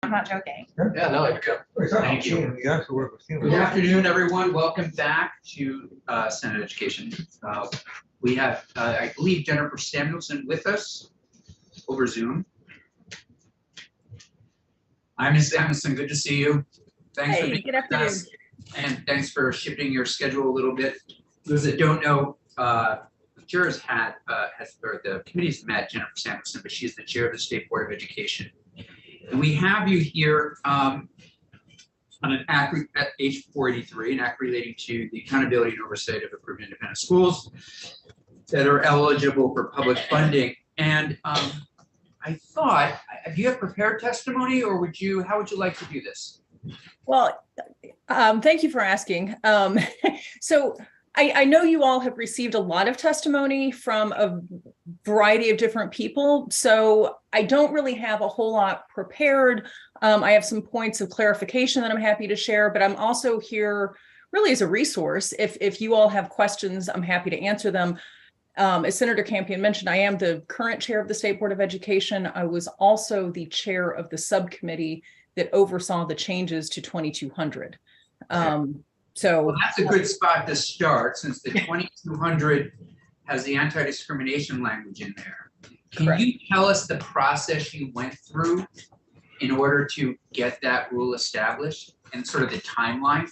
I'm not joking. Yeah, no, Thank you. Good afternoon, everyone. Welcome back to Senate Education. We have, I believe, Jennifer Samuelson with us over Zoom. Hi, Ms. Samuelson. Good to see you. Thanks for being with us, and thanks for shifting your schedule a little bit. Those that don't know, the committee's met Jennifer Samuelson, but she's the chair of the State Board of Education. And we have you here on an act at H 483, an act relating to the accountability and oversight of approved independent schools that are eligible for public funding. And I thought, do you have prepared testimony, or how would you like to do this? Well, thank you for asking. So I know you all have received a lot of testimony from a variety of different people, so I don't really have a whole lot prepared. I have some points of clarification that I'm happy to share, but I'm also here really as a resource. If you all have questions, I'm happy to answer them. As Senator Campion mentioned, I am the current chair of the State Board of Education. I was also the chair of the subcommittee that oversaw the changes to 2200. Well, that's a good spot to start, since the 2200 has the anti-discrimination language in there. Can you tell us the process you went through in order to get that rule established and sort of the timeline?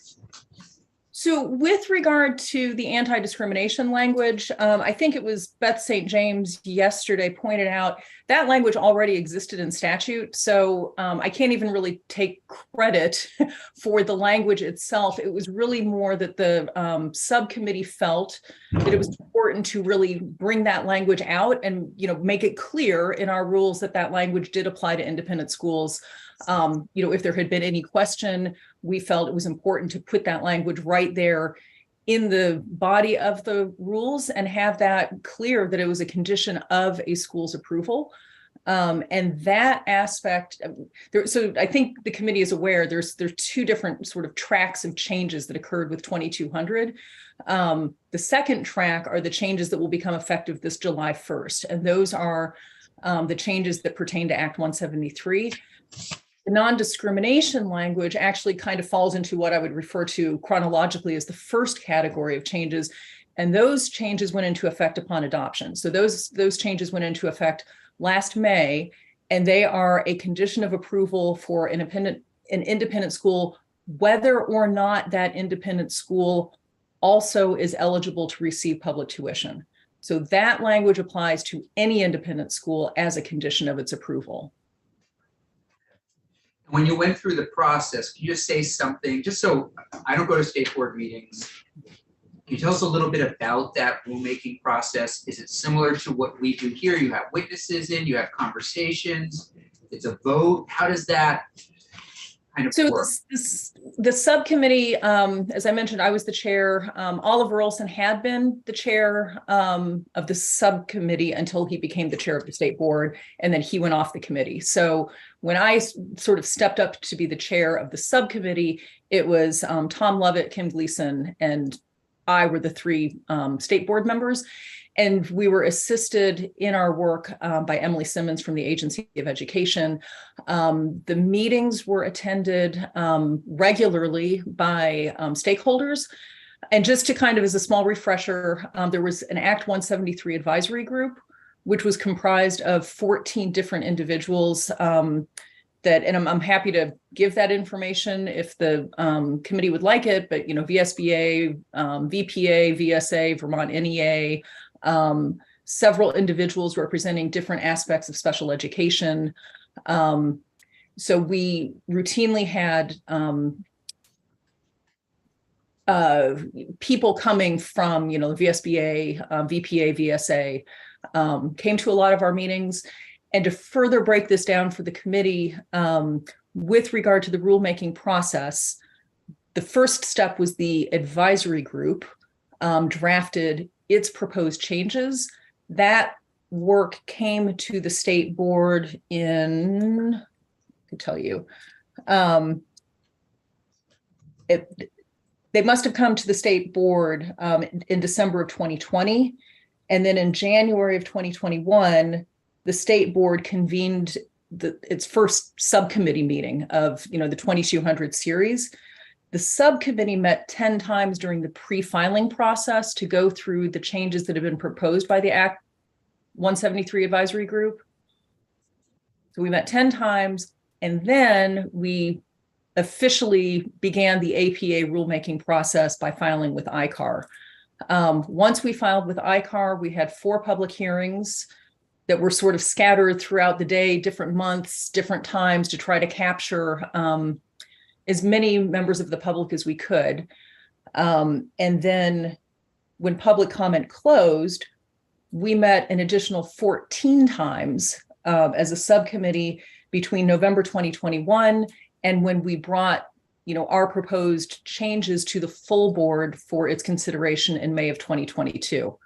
So with regard to the anti-discrimination language, I think it was Beth St. James yesterday pointed out that language already existed in statute. So I can't even really take credit for the language itself. It was really more that the subcommittee felt that it was important to really bring that language out and make it clear in our rules that that language did apply to independent schools. If there had been any question, we felt it was important to put that language right there in the body of the rules and have that clear that it was a condition of a school's approval. And that aspect, so I think the committee is aware there's two different sort of tracks of changes that occurred with 2200. The second track are the changes that will become effective this July 1st. And those are the changes that pertain to Act 173. The non-discrimination language actually kind of falls into what I would refer to chronologically as the first category of changes. And those changes went into effect upon adoption. So those changes went into effect last May, and they are a condition of approval for an independent school, whether or not that independent school also is eligible to receive public tuition. So that language applies to any independent school as a condition of its approval. When you went through the process, can you just say something, just so I don't go to state board meetings, can you tell us a little bit about that rulemaking process? Is it similar to what we do here? You have witnesses in, you have conversations, it's a vote. How does that kind of work? The subcommittee, as I mentioned, I was the chair. Oliver Olson had been the chair of the subcommittee until he became the chair of the state board, and then he went off the committee. So when I sort of stepped up to be the chair of the subcommittee, it was Tom Lovett, Kim Gleason, and I were the three state board members. And we were assisted in our work by Emily Simmons from the Agency of Education. The meetings were attended regularly by stakeholders. And just to kind of as a small refresher, there was an Act 173 advisory group, which was comprised of 14 different individuals and I'm happy to give that information if the committee would like it, but VSBA, VPA, VSA, Vermont NEA, several individuals representing different aspects of special education. So we routinely had people coming from, the VSBA, VPA, VSA, came to a lot of our meetings. And to further break this down for the committee, with regard to the rulemaking process, the first step was the advisory group drafted its proposed changes. That work came to the state board in, I can tell you, they must have come to the state board in December of 2020. And then in January of 2021, the state board convened its first subcommittee meeting of, the 2200 series. The subcommittee met 10 times during the pre-filing process to go through the changes that have been proposed by the Act 173 advisory group. So we met 10 times, and then we officially began the APA rulemaking process by filing with ICAR. Once we filed with ICAR, we had 4 public hearings that were sort of scattered throughout the day, different months, different times, to try to capture as many members of the public as we could. And then when public comment closed, we met an additional 14 times as a subcommittee between November 2021 and when we brought our proposed changes to the full board for its consideration in May of 2022.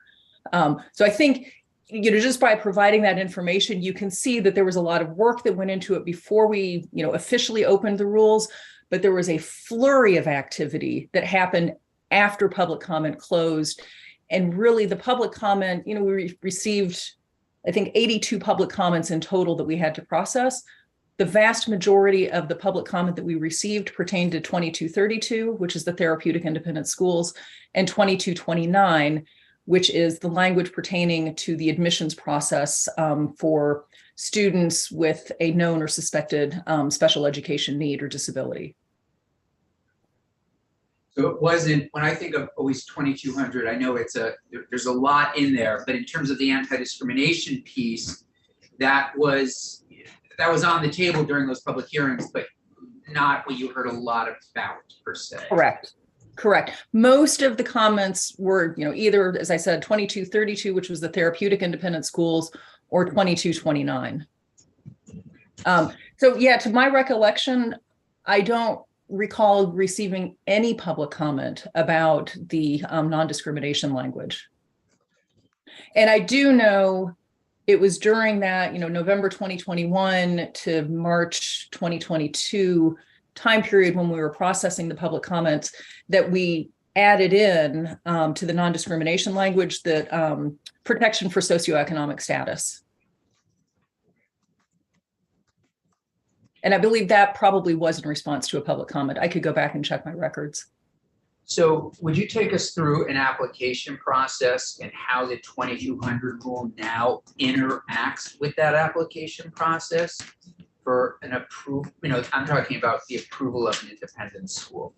So I think, just by providing that information, you can see that there was a lot of work that went into it before we, officially opened the rules, but there was a flurry of activity that happened after public comment closed. And really the public comment, we received, I think, 82 public comments in total that we had to process. The vast majority of the public comment that we received pertained to 2232, which is the therapeutic independent schools, and 2229, which is the language pertaining to the admissions process for students with a known or suspected special education need or disability. So it wasn't, when I think of OES 2200, I know there's a lot in there, but in terms of the anti-discrimination piece, that was on the table during those public hearings, but not what you heard a lot about per se. Correct. Most of the comments were, either, as I said, 2232, which was the therapeutic independent schools, or 2229. So yeah, to my recollection, I don't recall receiving any public comment about the non-discrimination language. And I do know it was during that, November 2021 to March 2022 time period when we were processing the public comments that we added in to the non-discrimination language that protection for socioeconomic status. And I believe that probably was in response to a public comment. I could go back and check my records. So would you take us through an application process and how the 2200 rule now interacts with that application process for an approval? I'm talking about the approval of an independent school.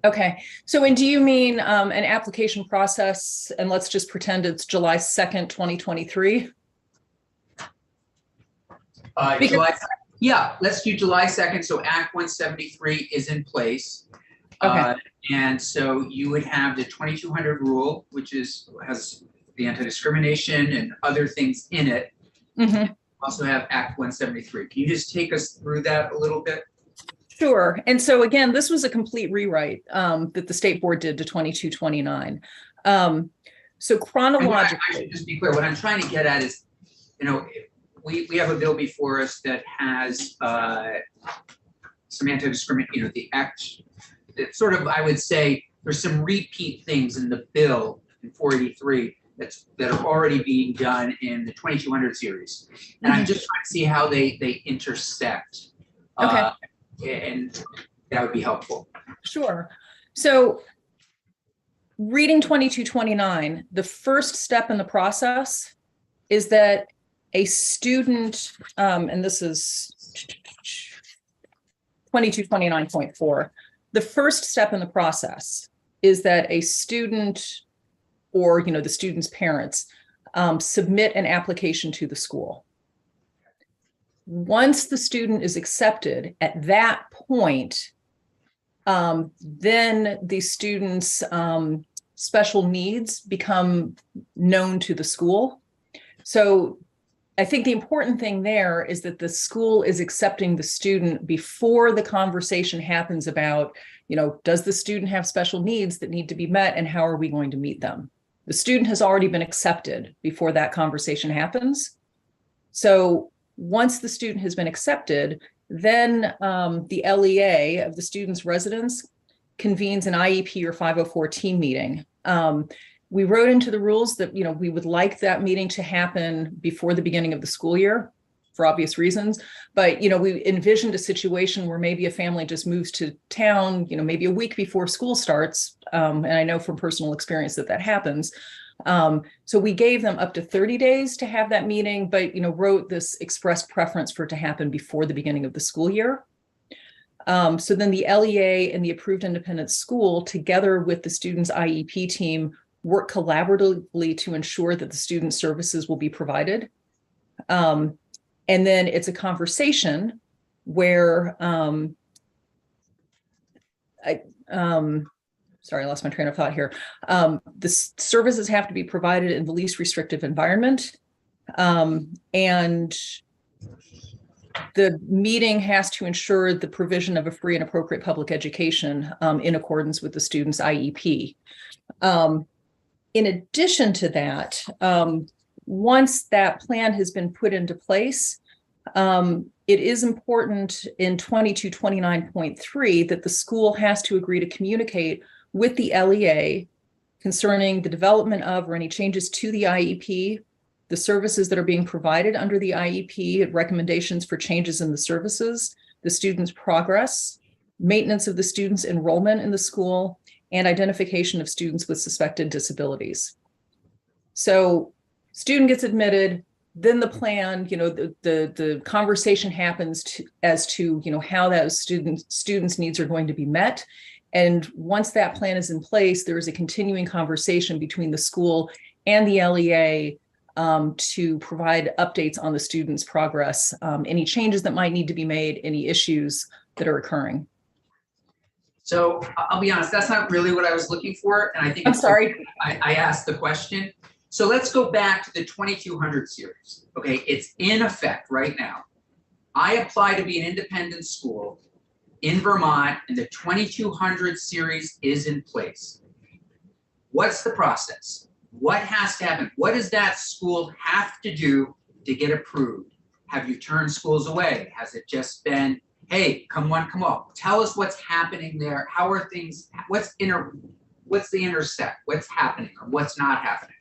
Okay. So, and do you mean an application process, and let's just pretend it's July 2nd, 2023? Yeah, let's do July 2nd. So Act 173 is in place. Okay. And so you would have the 2200 rule, which has the anti-discrimination and other things in it. Mm-hmm. Also have Act 173. Can you just take us through that a little bit? Sure. And so again, this was a complete rewrite that the state board did to 2229. So chronologically, I should just be clear. What I'm trying to get at is, we have a bill before us that has some anti-discrimination. The act, it's sort of, I would say, there's some repeat things in the bill in 483 that are already being done in the 2200 series, and I'm just trying to see how they intersect. Okay. And that would be helpful. Sure. So reading 2229, the first step in the process is that a student, and this is 2229.4, the first step in the process is that a student or the student's parents submit an application to the school. Once the student is accepted, at that point, then the student's special needs become known to the school. So I think the important thing there is that the school is accepting the student before the conversation happens about, does the student have special needs that need to be met and how are we going to meet them? The student has already been accepted before that conversation happens. So once the student has been accepted, then the LEA of the student's residence convenes an IEP or 504 team meeting. We wrote into the rules that we would like that meeting to happen before the beginning of the school year for obvious reasons. But, we envisioned a situation where maybe a family just moves to town, maybe a week before school starts. And I know from personal experience that happens. So we gave them up to 30 days to have that meeting, but, wrote this express preference for it to happen before the beginning of the school year. So then the LEA and the approved independent school, together with the student's IEP team, work collaboratively to ensure that the student services will be provided. And then it's a conversation where, sorry, I lost my train of thought here. The services have to be provided in the least restrictive environment. And the meeting has to ensure the provision of a free and appropriate public education in accordance with the student's IEP. In addition to that, once that plan has been put into place, it is important in 2229.3 that the school has to agree to communicate with the LEA concerning the development of or any changes to the IEP, the services that are being provided under the IEP, recommendations for changes in the services, the student's progress, maintenance of the student's enrollment in the school, and identification of students with suspected disabilities. So student gets admitted, then the plan, the conversation happens as to, how those students' needs are going to be met. And once that plan is in place, there is a continuing conversation between the school and the LEA to provide updates on the student's progress, any changes that might need to be made, any issues that are occurring. So I'll be honest, that's not really what I was looking for. And I think I'm sorry. I asked the question. So let's go back to the 2200 series. Okay, it's in effect right now. I apply to be an independent school in Vermont and the 2200 series is in place. What's the process? What has to happen? What does that school have to do to get approved? Have you turned schools away? Has it just been, hey, come on, come on. Tell us what's happening there. How are things, what's the intersect? What's happening or what's not happening?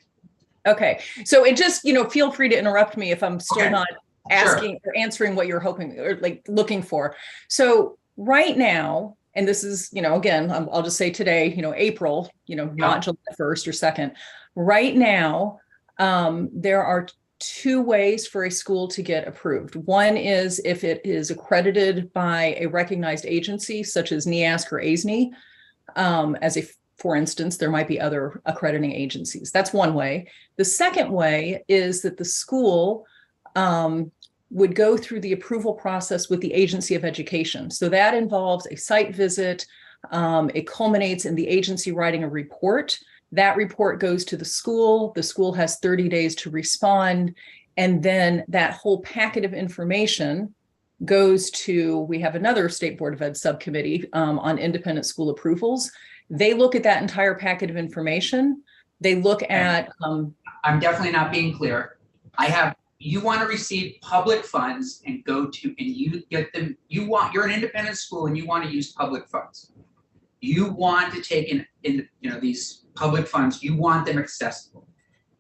Okay, so it just, feel free to interrupt me if I'm still not asking or answering what you're hoping or looking for. So right now, and this is, again, I'll just say today, April, not July 1st or 2nd. Right now, there are two ways for a school to get approved. One is if it is accredited by a recognized agency such as NEASC or ASNE. For instance, there might be other accrediting agencies. That's one way. The second way is that the school would go through the approval process with the Agency of Education. So that involves a site visit. It culminates in the agency writing a report. That report goes to the school. The school has 30 days to respond. And then that whole packet of information goes to, we have another State Board of Ed subcommittee on independent school approvals. They look at that entire packet of information. They look at. I'm definitely not being clear. You want to receive public funds and you get them, you're an independent school and you want to use public funds. You want to take in these public funds, you want them accessible.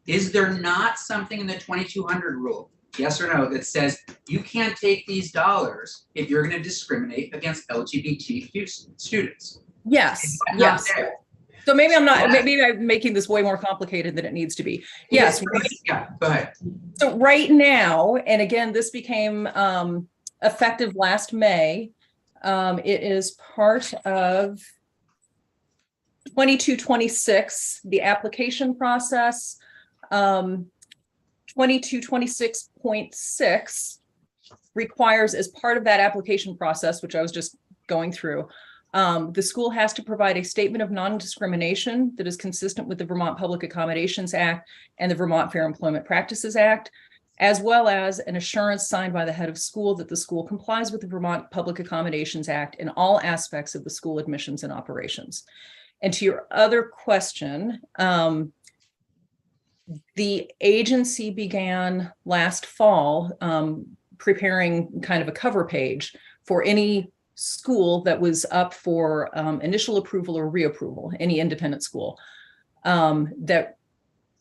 Is there not something in the 2200 rule, yes or no, that says you can't take these dollars if you're going to discriminate against LGBT students? Yes, yes. So maybe I'm making this way more complicated than it needs to be. Yes. Yeah, go ahead. So right now, and again, this became effective last May. It is part of 2226, the application process. 2226.6 requires, as part of that application process, which I was just going through, the school has to provide a statement of non-discrimination that is consistent with the Vermont Public Accommodations Act and the Vermont Fair Employment Practices Act, as well as an assurance signed by the head of school that the school complies with the Vermont Public Accommodations Act in all aspects of the school admissions and operations. And to your other question, the agency began last fall preparing kind of a cover page for any school that was up for initial approval or reapproval, any independent school, that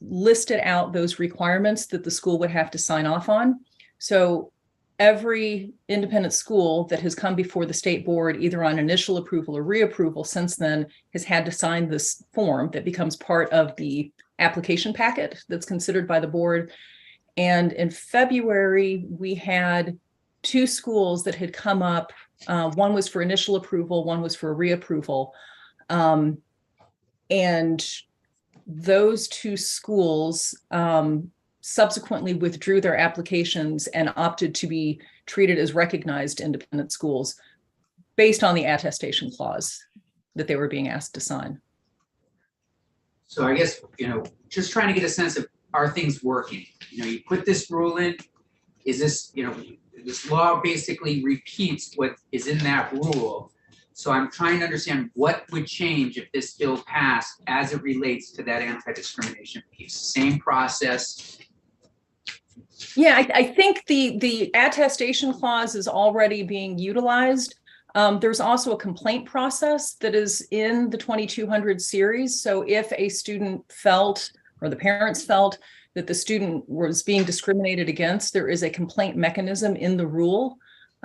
listed out those requirements that the school would have to sign off on. So every independent school that has come before the state board, either on initial approval or reapproval since then, has had to sign this form that becomes part of the application packet that's considered by the board. And in February, we had 2 schools that had come up. One was for initial approval, one was for reapproval. And those 2 schools subsequently withdrew their applications and opted to be treated as recognized independent schools based on the attestation clause that they were being asked to sign. So I guess, just trying to get a sense of, are things working? You put this rule in, is this, this law basically repeats what is in that rule. So I'm trying to understand what would change if this bill passed as it relates to that anti-discrimination piece. Same process. Yeah, I think the attestation clause is already being utilized. There's also a complaint process that is in the 2200 series. So if a student felt, or the parents felt, that the student was being discriminated against, there is a complaint mechanism in the rule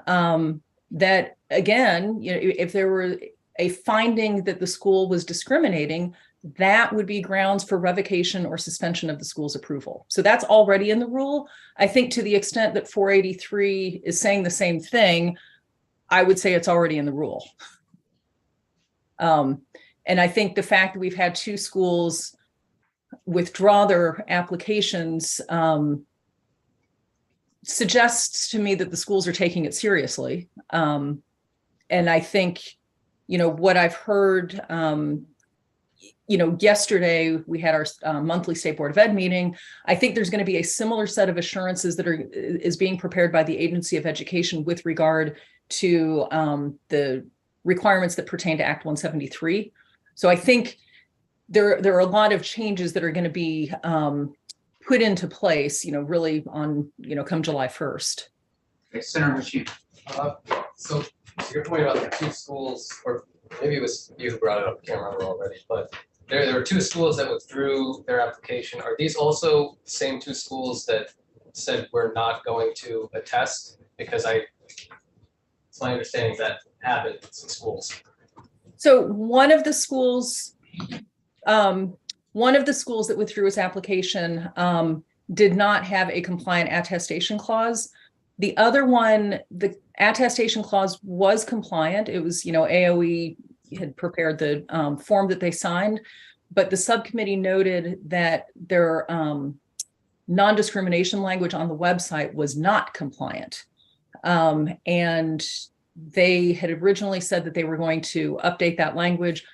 that, again, if there were a finding that the school was discriminating, that would be grounds for revocation or suspension of the school's approval. So that's already in the rule. I think to the extent that 483 is saying the same thing, I would say it's already in the rule. And I think the fact that we've had 2 schools withdraw their applications suggests to me that the schools are taking it seriously. And I think, what I've heard, yesterday we had our monthly State Board of Ed meeting. I think there's going to be a similar set of assurances that is being prepared by the Agency of Education with regard to the requirements that pertain to Act 173. So I think there are a lot of changes that are going to be put into place, really on, come July 1st. Okay, Senator Hashim. So to your point about the 2 schools, or maybe it was you who brought it up, I can't remember already, but there were 2 schools that withdrew their application. Are these also the same 2 schools that said we're not going to attest? Because it's my understanding that happens in schools. So one of the schools that withdrew its application did not have a compliant attestation clause. The other one, the attestation clause was compliant. It was, AOE had prepared the form that they signed, but the subcommittee noted that their non-discrimination language on the website was not compliant. And they had originally said that they were going to update that language.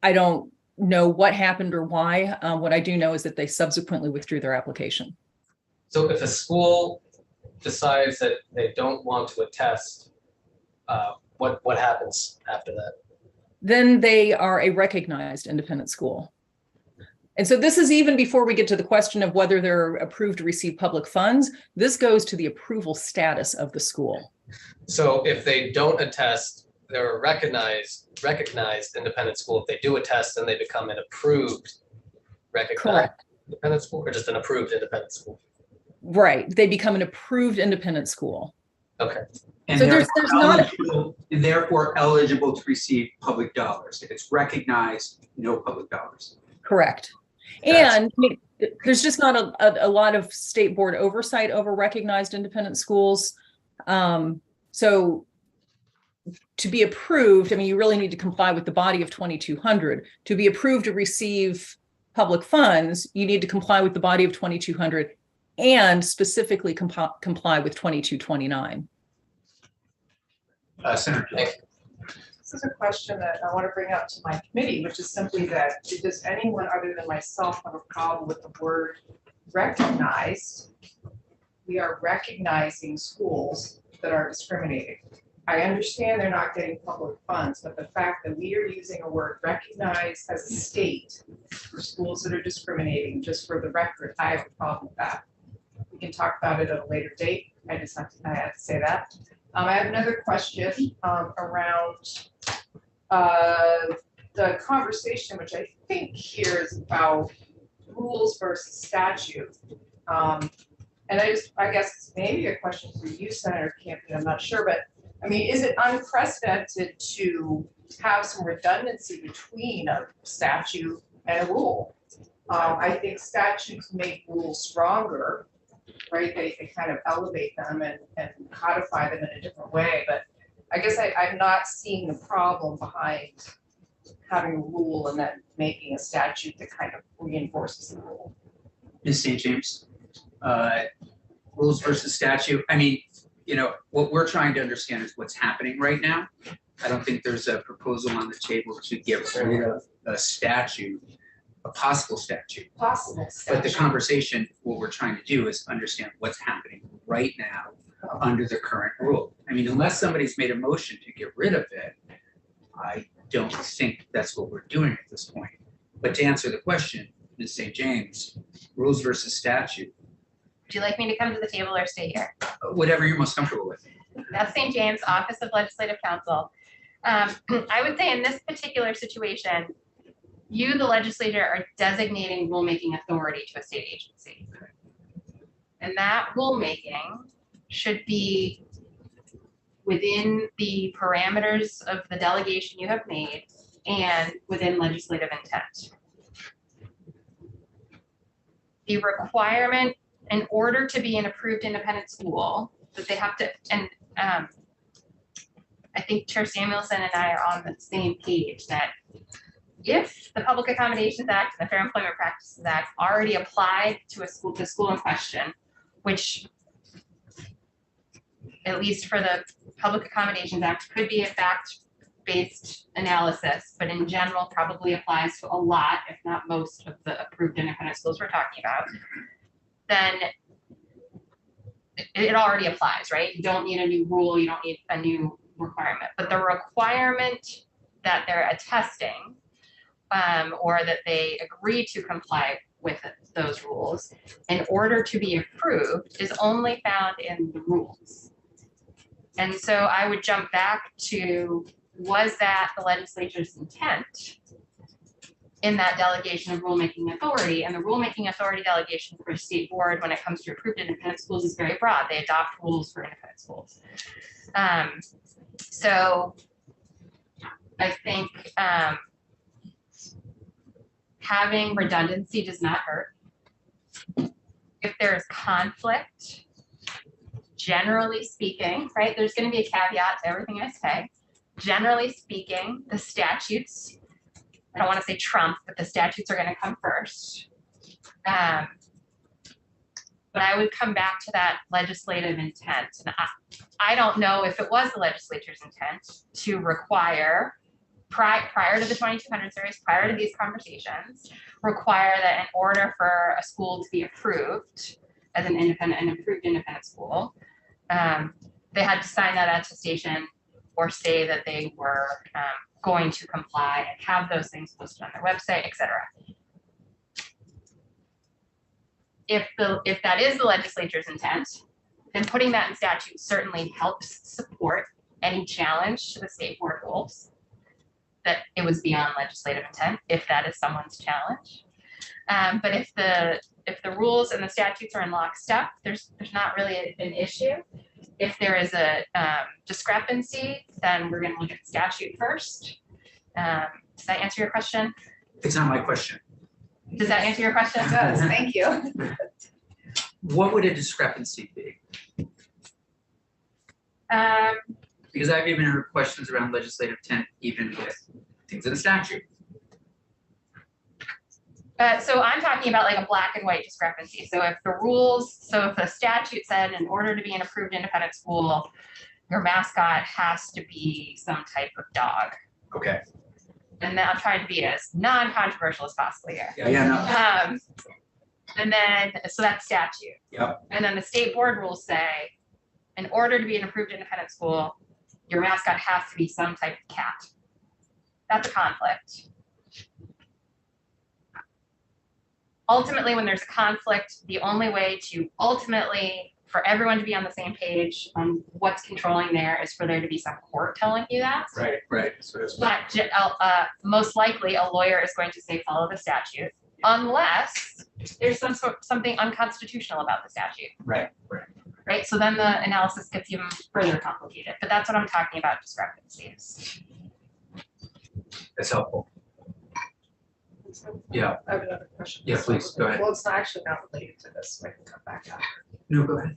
I don't know what happened or why. What I do know is that they subsequently withdrew their application. So if a school decides that they don't want to attest, what happens after that? Then they are a recognized independent school. And so this is even before we get to the question of whether they're approved to receive public funds. This goes to the approval status of the school. So if they don't attest, they're a recognized independent school. If they do attest, then they become an approved recognized Correct. independent school, or just an approved independent school? Right. They become an approved independent school. Okay. And So they're there's not therefore eligible to receive public dollars. If it's recognized, no public dollars. Correct. And there's just not a lot of state board oversight over recognized independent schools. So to be approved, you really need to comply with the body of 2200. To be approved to receive public funds, you need to comply with the body of 2200 and specifically comply with 2229. Senator Gill. This is a question that I want to bring up to my committee, which is simply that, does anyone other than myself have a problem with the word recognized? We are recognizing schools that are discriminating. I understand they're not getting public funds, but the fact that we are using a word recognize as a state for schools that are discriminating, just for the record, I have a problem with that. We can talk about it at a later date. I have to say that. I have another question around the conversation, which I think here is about rules versus statute. And And I guess maybe a question for you, Senator Campion, I'm not sure, but I mean, is it unprecedented to have some redundancy between a statute and a rule? I think statutes make rules stronger, right? They kind of elevate them and codify them in a different way, but I guess I'm not seeing the problem behind having a rule and then making a statute that kind of reinforces the rule. Ms. St. James, rules versus statute. I mean, you know, what we're trying to understand is what's happening right now. I don't think there's a proposal on the table to get rid of a statute, a possible statute. Possible But the statute. conversation, what we're trying to do is understand what's happening right now under the current rule. I mean, unless somebody's made a motion to get rid of it, I don't think that's what we're doing at this point. But to answer the question, Ms. St. James, rules versus statute, Would you like me to come to the table or stay here? whatever you're most comfortable with. That's St. James, Office of Legislative Counsel. I would say in this particular situation, you, the legislature, are designating rulemaking authority to a state agency. And that rulemaking should be within the parameters of the delegation you have made and within legislative intent. The requirement in order to be an approved independent school that they have to, and I think Chair Samuelson and I are on the same page that if the Public Accommodations Act and the Fair Employment Practices Act already applied to a school, the school in question, which at least for the Public Accommodations Act could be a fact-based analysis, but in general probably applies to a lot, if not most, of the approved independent schools we're talking about, then it already applies, right? You don't need a new rule, you don't need a new requirement, but the requirement that they're attesting or that they agree to comply with those rules in order to be approved is only found in the rules. And so I would jump back to, was that the legislature's intent in that delegation of rulemaking authority? And the rulemaking authority delegation for a state board when it comes to approved independent schools is very broad. They adopt rules for independent schools. So I think having redundancy does not hurt. If there is conflict, generally speaking, right, there's going to be a caveat to everything I say. Generally speaking, the statutes, I don't want to say trump, but the statutes are going to come first. But I would come back to that legislative intent. And I don't know if it was the legislature's intent to require, prior to the 2200 series, prior to these conversations, require that in order for a school to be approved as an independent and approved independent school, they had to sign that attestation or say that they were going to comply and have those things posted on their website, et cetera. If that is the legislature's intent, then putting that in statute certainly helps support any challenge to the state board rules, that it was beyond legislative intent, if that is someone's challenge. But if the rules and the statutes are in lockstep, there's not really an issue. If there is a discrepancy, then we're going to look at statute first. Does that answer your question? It's not my question. Does that answer your question? It does, thank you. What would a discrepancy be? Because I've even heard questions around legislative intent, even with things in the statute. So I'm talking about like a black and white discrepancy. So if the statute said in order to be an approved independent school, your mascot has to be some type of dog. Okay. And then I'm trying to be as non-controversial as possible here. Yeah, no. And then, so that's statute. Yep. And then the state board rules say, in order to be an approved independent school, your mascot has to be some type of cat. That's a conflict. Ultimately, when there's a conflict, the only way to ultimately, for everyone to be on the same page on what's controlling there is for there to be some court telling you that. Right. But most likely, a lawyer is going to say, follow the statute. unless there's something unconstitutional about the statute, Right. right? So then the analysis gets even further complicated, but that's what I'm talking about, discrepancies. That's helpful. Yeah. I have another question. Yeah, please, go ahead. Well, it's not actually not related to this, so I can come back after. No, go ahead.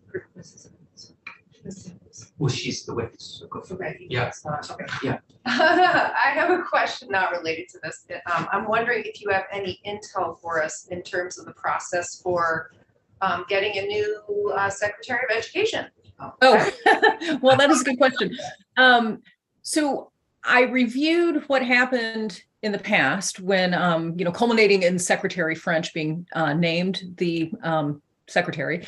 Well, she's the witness, so go for it. Okay. Yeah. it's not- okay. Yeah. I have a question not related to this. I'm wondering if you have any intel for us in terms of the process for getting a new Secretary of Education. Oh, well, that is a good question. So I reviewed what happened in the past when, culminating in Secretary French being named the secretary.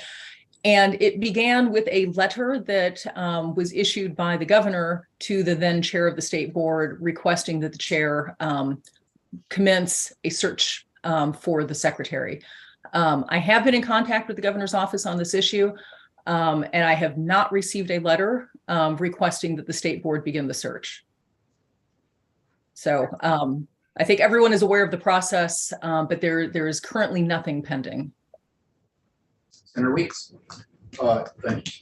And it began with a letter that was issued by the governor to the then chair of the state board requesting that the chair commence a search for the secretary. I have been in contact with the governor's office on this issue, and I have not received a letter requesting that the state board begin the search. So I think everyone is aware of the process, but there is currently nothing pending. Senator Weeks. Thank you.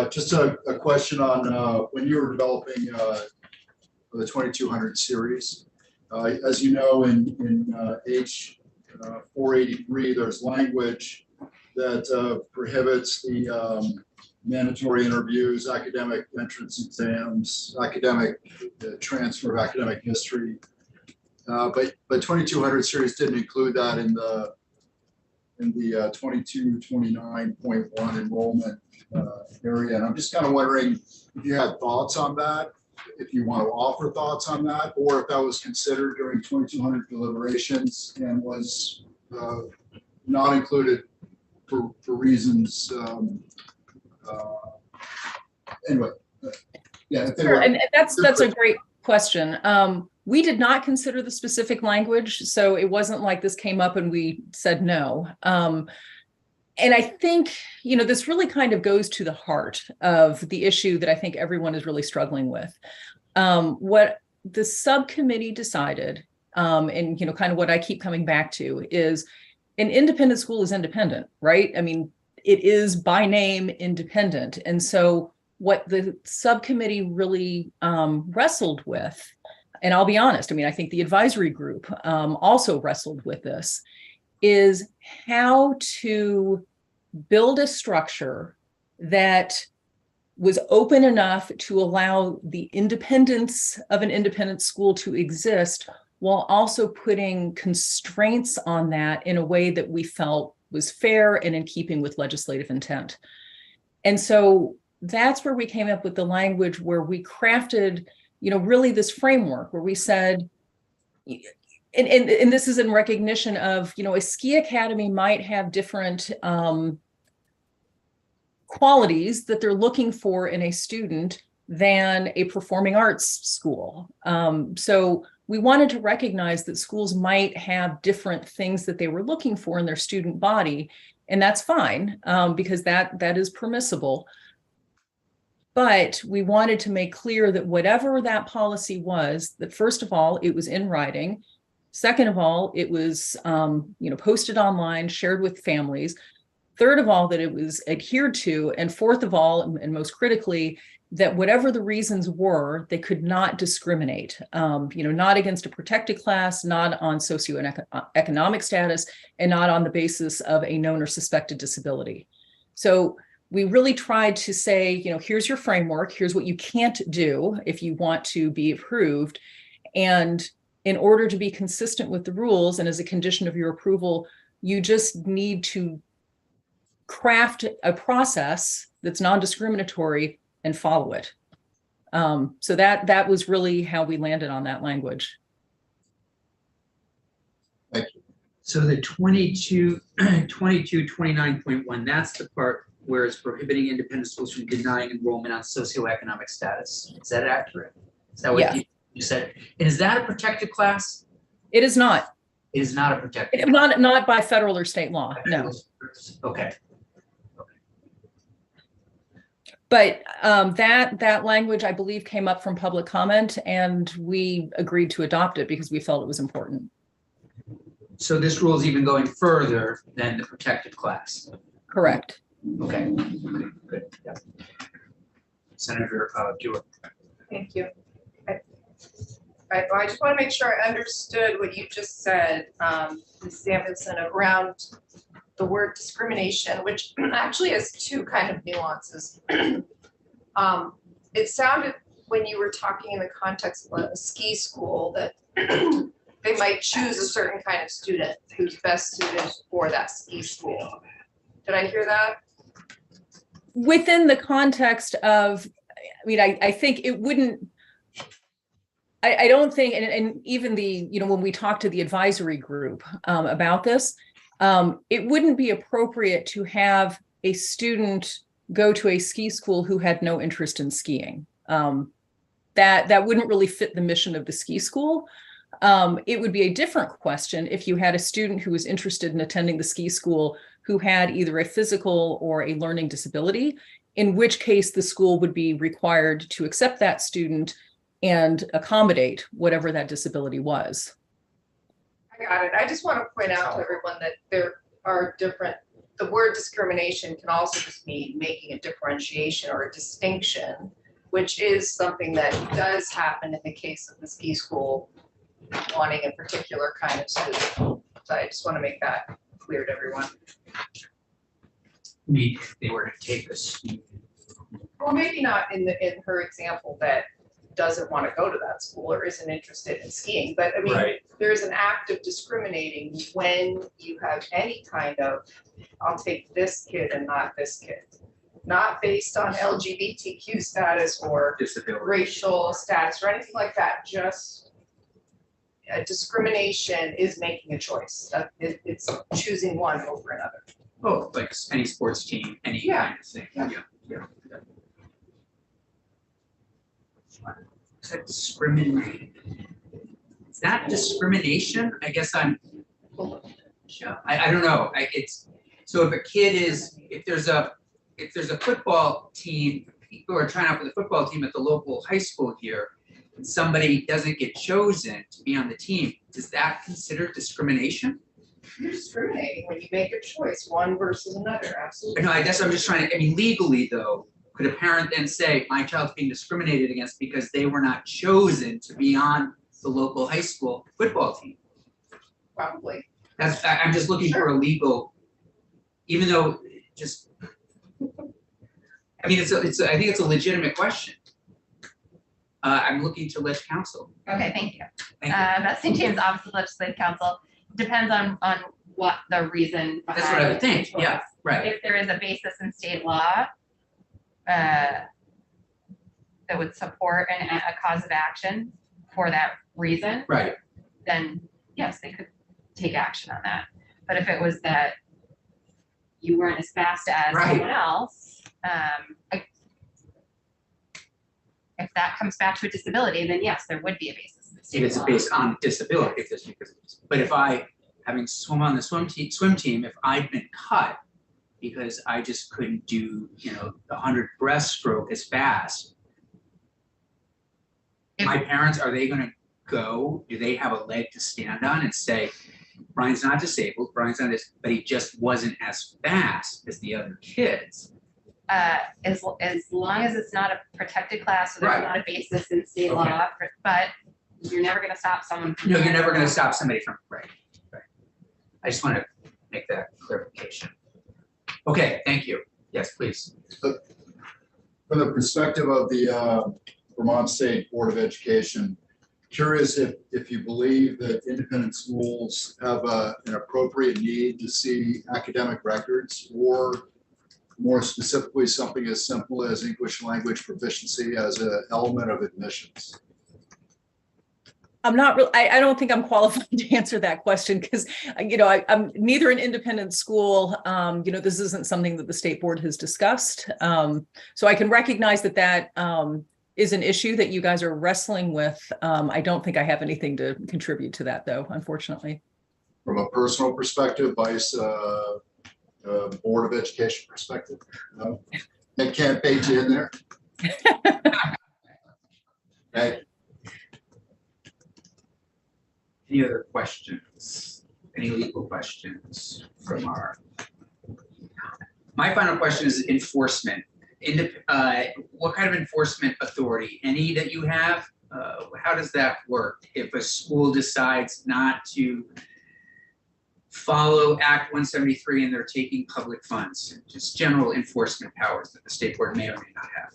Just a question on when you were developing the 2200 series. As you know, in H 483, there's language that prohibits the mandatory interviews, academic entrance exams, academic transfer of academic history. But 2200 series didn't include that in the 2229.1 enrollment area. And I'm just kind of wondering if you had thoughts on that, if you want to offer thoughts on that, or if that was considered during 2200 deliberations and was not included for reasons. Anyway, yeah. Sure, and that's a great question. We did not consider the specific language, so it wasn't like this came up and we said no. And I think, this really kind of goes to the heart of the issue that I think everyone is really struggling with. What the subcommittee decided, and kind of what I keep coming back to, is an independent school is independent, right? I mean, it is by name independent. And so what the subcommittee really wrestled with, and I'll be honest, I think the advisory group also wrestled with this, is how to build a structure that was open enough to allow the independence of an independent school to exist, while also putting constraints on that in a way that we felt was fair and in keeping with legislative intent. And so that's where we came up with the language where we crafted really this framework where we said, and this is in recognition of, a ski academy might have different qualities that they're looking for in a student than a performing arts school. So we wanted to recognize that schools might have different things that they were looking for in their student body, and that's fine, because that is permissible. But we wanted to make clear that whatever that policy was, that first of all, it was in writing. Second of all, it was posted online, shared with families. Third of all, that it was adhered to. And fourth of all, and most critically, that whatever the reasons were, they could not discriminate, not against a protected class, not on socioeconomic status, and not on the basis of a known or suspected disability. So we really tried to say, here's your framework, here's what you can't do if you want to be approved. And in order to be consistent with the rules and as a condition of your approval, you just need to craft a process that's non-discriminatory and follow it. So that was really how we landed on that language. Thank you. So the 2229.1, that's the part where it's prohibiting independent schools from denying enrollment on socioeconomic status. Is that accurate? Is that what Yeah. you said? And is that a protected class? It is not. It is not a protected class. Not by federal or state law, no. Okay. But that language, I believe, came up from public comment, and we agreed to adopt it because we felt it was important. So this rule is even going further than the protected class. Correct. Okay, good. Yeah. Senator Dewar. Thank you. I just want to make sure I understood what you just said, Ms. Samuelson, around the word discrimination, which actually has two kind of nuances. It sounded when you were talking in the context of a ski school that they might choose a certain kind of student who's best suited for that ski school. Did I hear that? Within the context of, I mean, I think it wouldn't, I don't think, and even the, when we talk to the advisory group about this, it wouldn't be appropriate to have a student go to a ski school who had no interest in skiing. That wouldn't really fit the mission of the ski school. It would be a different question if you had a student who was interested in attending the ski school who had either a physical or a learning disability, in which case the school would be required to accept that student and accommodate whatever that disability was. I got it. I just want to point out to everyone that there are different, the word discrimination can also just mean making a differentiation or a distinction, which is something that does happen in the case of the ski school wanting a particular kind of student. So I just want to make that clear to everyone. Maybe if they were to take this. Well, maybe not in her example that doesn't want to go to that school or isn't interested in skiing, but I mean, Right. there's an act of discriminating when you have any kind of, I'll take this kid and not this kid. Not based on LGBTQ status or Disability. racial status or anything like that, just discrimination is making a choice. It's choosing one over another. Oh, like any sports team, any Yeah. kind of thing. Yeah. Yeah. Is that discriminate? Is that discrimination? I guess yeah, I don't know. So if a kid if there's a football team, people are trying out for the football team at the local high school here, and somebody doesn't get chosen to be on the team, is that considered discrimination? You're discriminating when you make a choice, one versus another, absolutely. No, I guess I'm just trying to, legally though, could a parent then say, my child's being discriminated against because they were not chosen to be on the local high school football team? Probably. I'm just looking for a legal, even though just, I think it's a legitimate question. I'm looking to ledge counsel. Okay, thank you. Thank you. Beth St. James Office of Legislative Counsel, depends on what the reason behind. That's what I would think, the choice. yeah, right. If there is a basis in state law that would support a cause of action for that reason, Right, then yes, they could take action on that. But if it was that you weren't as fast as Right. someone else, if that comes back to a disability, then yes, there would be a basis. in state if it's law. based on disability, but if having swum on the swim team, if I'd been cut because I just couldn't do, the 100 breaststroke as fast, my parents, are they gonna go, do they have a leg to stand on and say, Brian's not disabled, Brian's not this, but he just wasn't as fast as the other kids? As long as it's not a protected class, so there's Right. not a basis in state Okay. law, but you're never gonna stop someone. from No, you're doing never it. gonna stop somebody from, right. I just wanna make that clarification. Okay, thank you. Yes, please. From the perspective of the Vermont State Board of Education, curious if you believe that independent schools have an appropriate need to see academic records, or more specifically, something as simple as English language proficiency as an element of admissions. I'm not real. I don't think I'm qualified to answer that question because, I'm neither an independent school. This isn't something that the state board has discussed. So I can recognize that is an issue that you guys are wrestling with. I don't think I have anything to contribute to that, though, unfortunately. From a personal perspective, Vice Board of Education perspective, no? They can't bait you in there. Okay. Any other questions? Any legal questions from our? My final question is enforcement. What kind of enforcement authority? Any that you have? How does that work if a school decides not to follow Act 173 and they're taking public funds? Just general enforcement powers that the state board may or may not have.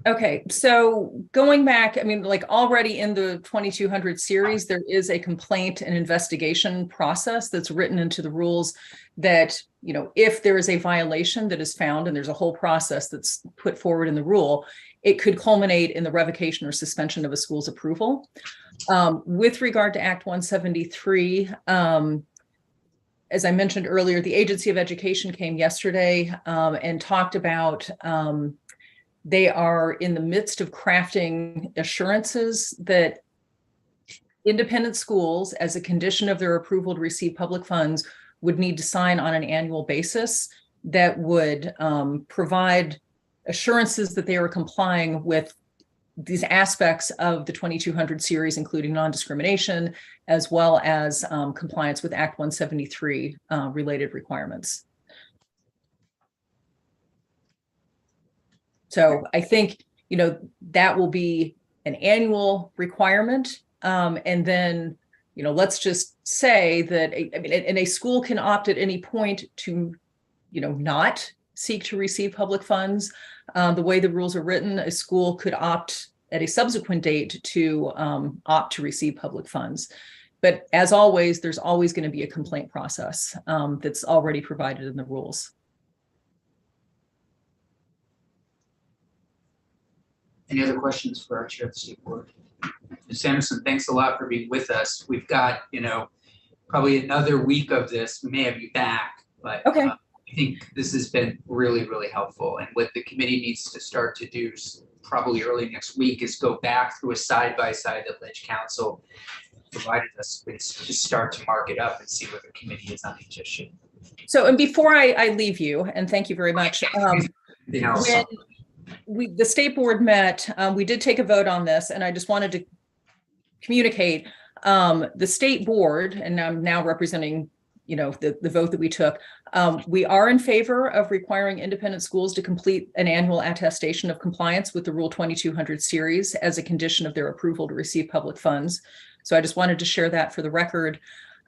Okay, so going back, I mean, like already in the 2200 series, there is a complaint and investigation process that's written into the rules that, you know, if there is a violation that is found, and there's a whole process that's put forward in the rule, it could culminate in the revocation or suspension of a school's approval. With regard to Act 173, as I mentioned earlier, the Agency of Education came yesterday and talked about they are in the midst of crafting assurances that independent schools, as a condition of their approval to receive public funds, would need to sign on an annual basis that would provide assurances that they are complying with these aspects of the 2200 series, including non-discrimination, as well as compliance with Act 173 related requirements. So I think, you know, that will be an annual requirement. And then, you know, let's just say that, I mean, and a school can opt at any point to, you know, not seek to receive public funds. The way the rules are written, a school could opt at a subsequent date to opt to receive public funds. But as always, there's always going to be a complaint process that's already provided in the rules. Any other questions for our chair of the state board? Ms. Samuelson, thanks a lot for being with us. We've got, you know, probably another week of this. We may have you back, but Okay. I think this has been really, really helpful. And what the committee needs to start to do probably early next week is go back through a side-by-side that Ledge Council provided us with to start to mark it up and see what the committee is on each issue. So, and before I leave you, and thank you very much. Anything else? When the state board met, we did take a vote on this, and I just wanted to communicate the state board, and I'm now representing, you know, the vote that we took. We are in favor of requiring independent schools to complete an annual attestation of compliance with the Rule 2200 series as a condition of their approval to receive public funds. So I just wanted to share that for the record.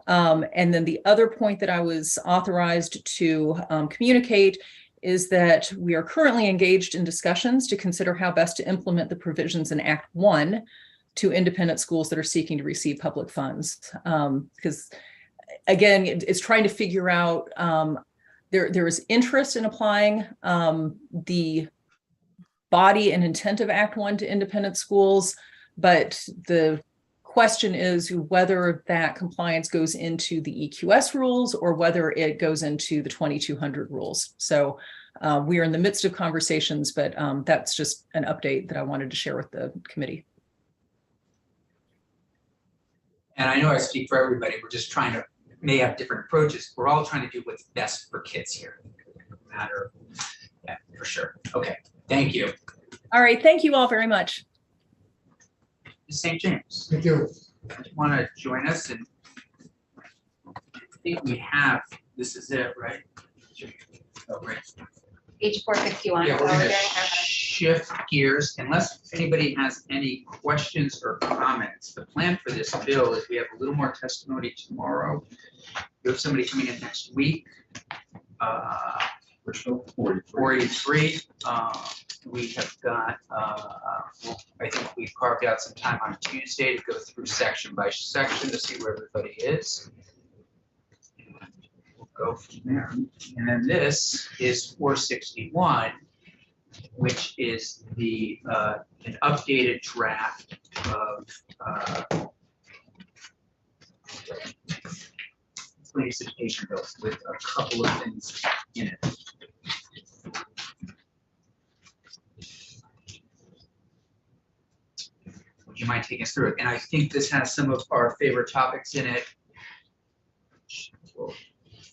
And then the other point that I was authorized to communicate is that we are currently engaged in discussions to consider how best to implement the provisions in Act 1 to independent schools that are seeking to receive public funds. Because again, it's trying to figure out, there is interest in applying the body and intent of Act 1 to independent schools, but the question is whether that compliance goes into the EQS rules or whether it goes into the 2200 rules. So we are in the midst of conversations, but that's just an update that I wanted to share with the committee. And I know I speak for everybody, we're just trying to, may have different approaches. We're all trying to do what's best for kids here. No matter, yeah, for sure. Okay, thank you. All right, thank you all very much. Ms. St. James. Thank you. Want to join us? And I think we have, this is it, right? Oh, right. H461. Yeah, so we're we're gonna doing- shift gears, unless anybody has any questions or comments. The plan for this bill is we have a little more testimony tomorrow. We have somebody coming in next week. Which bill? 43. We have got, I think we carved out some time on Tuesday to go through section by section to see where everybody is. And we'll go from there. And then this is 461, which is the an updated draft of police education bill with a couple of things in it. Would you mind taking us through it? And I think this has some of our favorite topics in it.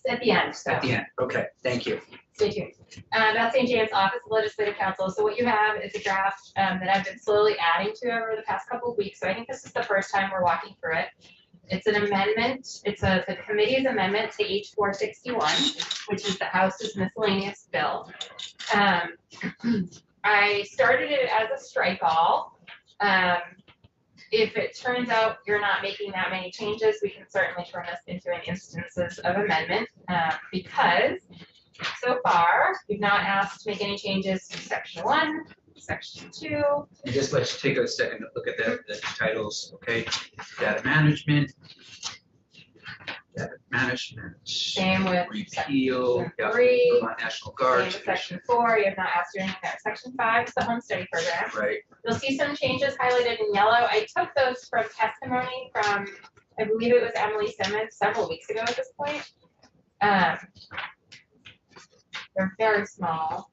At the end, so. At the end, okay, thank you. Stay tuned. Beth St. James, Office of Legislative Counsel. So what you have is a draft that I've been slowly adding to over the past couple of weeks. So I think this is the first time we're walking through it. It's an amendment, the committee's amendment to H 461, which is the House's miscellaneous bill. I started it as a strike all. If it turns out you're not making that many changes, we can certainly turn this into an instances of amendment, because so far, you've not asked to make any changes to section 1, section 2. And just let's take a second to look at the titles, okay? Data management. Data management. Same with Repeal, section yeah, 3. Vermont National Guard. Same with section 4, you have not asked to do anything there. Section 5 is the home study program. Right, You'll see some changes highlighted in yellow. I took those from testimony from, I believe it was Emily Simmons several weeks ago at this point. They're very small.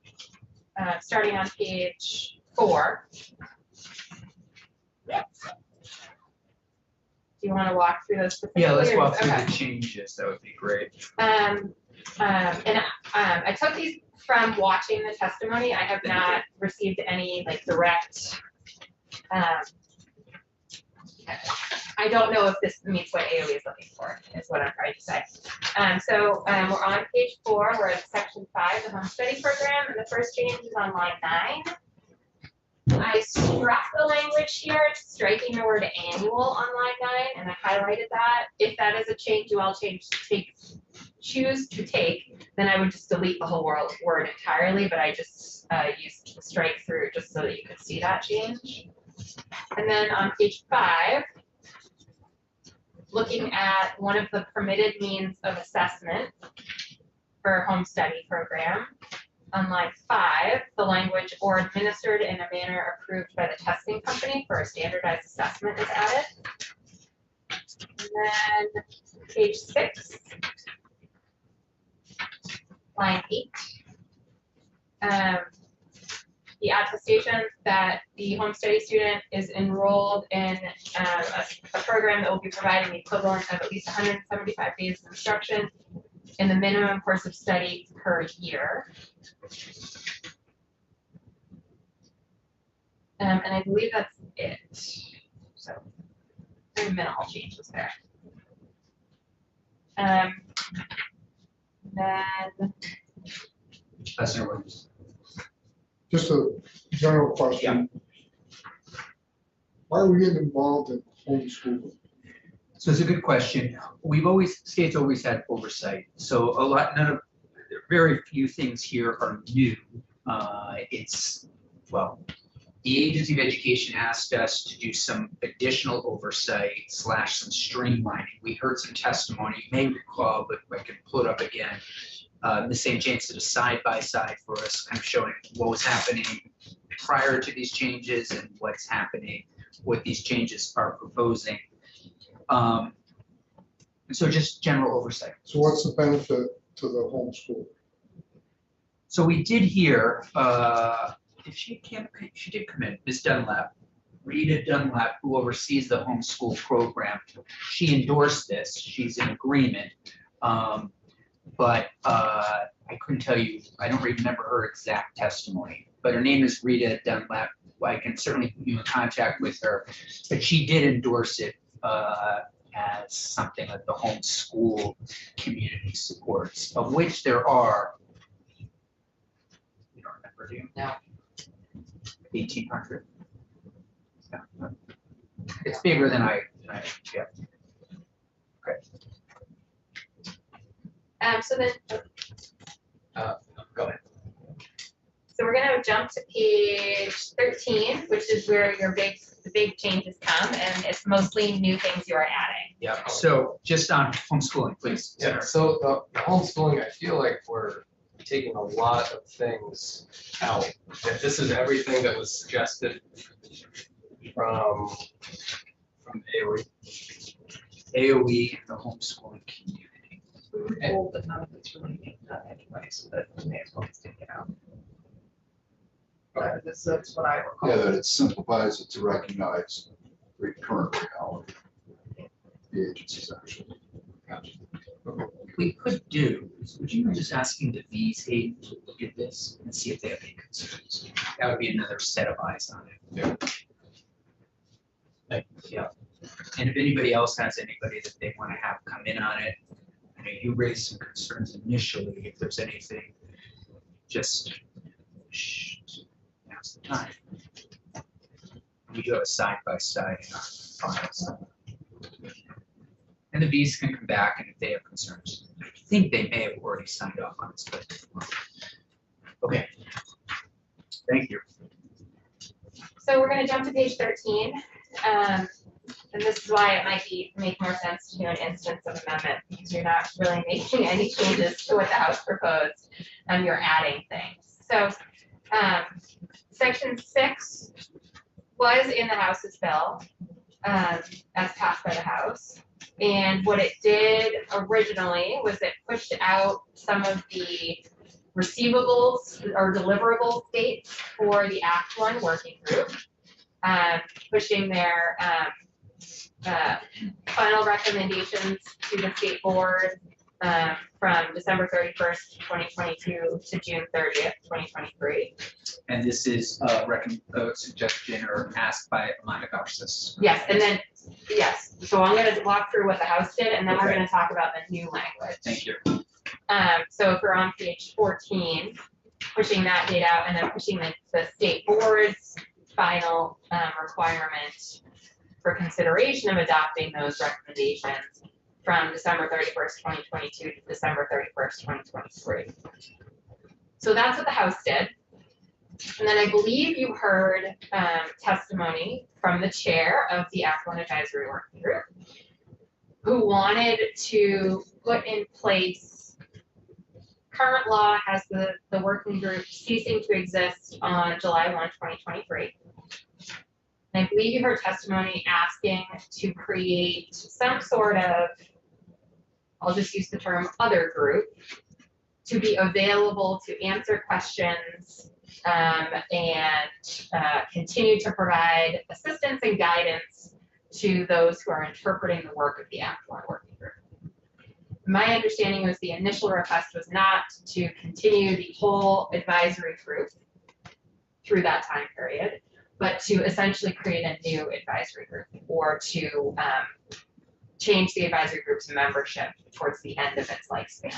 Starting on page 4. Do you want to walk through those specifically? yeah, let's or walk just- through okay. the changes, that would be great. I took these from watching the testimony. I have not received any like direct. I don't know if this meets what AOE is looking for, is what I'm trying to say. We're on page 4, we're at section 5, the home study program, and the first change is on line 9. I struck the language here, striking the word annual on line 9, and I highlighted that. If that is a change you all choose to take, then I would just delete the whole word entirely, but I just used the strike through just so that you could see that change. And then on page 5, looking at one of the permitted means of assessment for home study program. On line 5, the language or administered in a manner approved by the testing company for a standardized assessment is added. And then page 6, line 8. The attestation that the home study student is enrolled in a program that will be providing the equivalent of at least 175 days of instruction in the minimum course of study per year. And I believe that's it. So very minimal changes there. Then Professor Williams. Just a general question. Why are we getting involved in homeschooling? So it's a good question. State's always had oversight. So very few things here are new. The Agency of Education asked us to do some additional oversight / some streamlining. We heard some testimony, you may recall, but I can pull it up again. Ms. St. James did a side-by-side for us, kind of showing what was happening prior to these changes and what's happening, what these changes are proposing. And so just general oversight. So what's the benefit to the homeschool? So we did hear, she did come in, Ms. Dunlap, Rita Dunlap, who oversees the homeschool program. She endorsed this, she's in agreement. But I couldn't tell you, I don't remember her exact testimony, but her name is Rita Dunlap. I can certainly put you in contact with her, but she did endorse it as something that the homeschool community supports, of which there are, you don't remember, do you? No. 1,800. Yeah. It's bigger than I yeah. so then, Go ahead. so we're gonna jump to page 13, which is where the big changes come, and it's mostly new things you are adding. Yeah. So just on homeschooling, please. Yeah, so the homeschooling, I feel like we're taking a lot of things out. That this is everything that was suggested from AOE. AOE and the homeschooling community. We were told that none of it's really being done anyway, so that we may as well just take it out. That's what I recall. Yeah, that it simplifies it to recognize the current reality. The agency's actually. We could do, would you mind just asking the V's Hayden to look at this and see if they have any concerns? That would be another set of eyes on it. Yeah. Yeah. And if anybody else has anybody that they want to have come in on it, I know you raised some concerns initially. If there's anything, just shh, now's the time. We do have a side by side in our files. And the Bs can come back, and if they have concerns, I think they may have already signed off on this, but okay. Thank you. So we're gonna jump to page 13. And this is why it might make more sense to do an instance of amendment, because you're not really making any changes to what the House proposed, and you're adding things. So section 6 was in the House's bill as passed by the House. And what it did originally was it pushed out some of the receivables or deliverable dates for the Act 1 working group, pushing their final recommendations to the state board from December 31st, 2022 to June 30th, 2023. And this is a suggestion or asked by Amanda Garces. Yes, and then, yes, so I'm gonna walk through what the House did, and then we're Okay. gonna talk about the new language. Thank you. So if we're on page 14, pushing that date out and then pushing the state board's final requirement for consideration of adopting those recommendations from December 31st, 2022 to December 31st, 2023. So that's what the House did. And then I believe you heard testimony from the chair of the Act 1 Advisory Working Group, who wanted to put in place, current law has the working group ceasing to exist on July 1, 2023. And I believe you heard testimony asking to create some sort of, I'll just use the term other group, to be available to answer questions and continue to provide assistance and guidance to those who are interpreting the work of the Act 1 working group. My understanding was the initial request was not to continue the whole advisory group through that time period, but to essentially create a new advisory group or to change the advisory group's membership towards the end of its lifespan.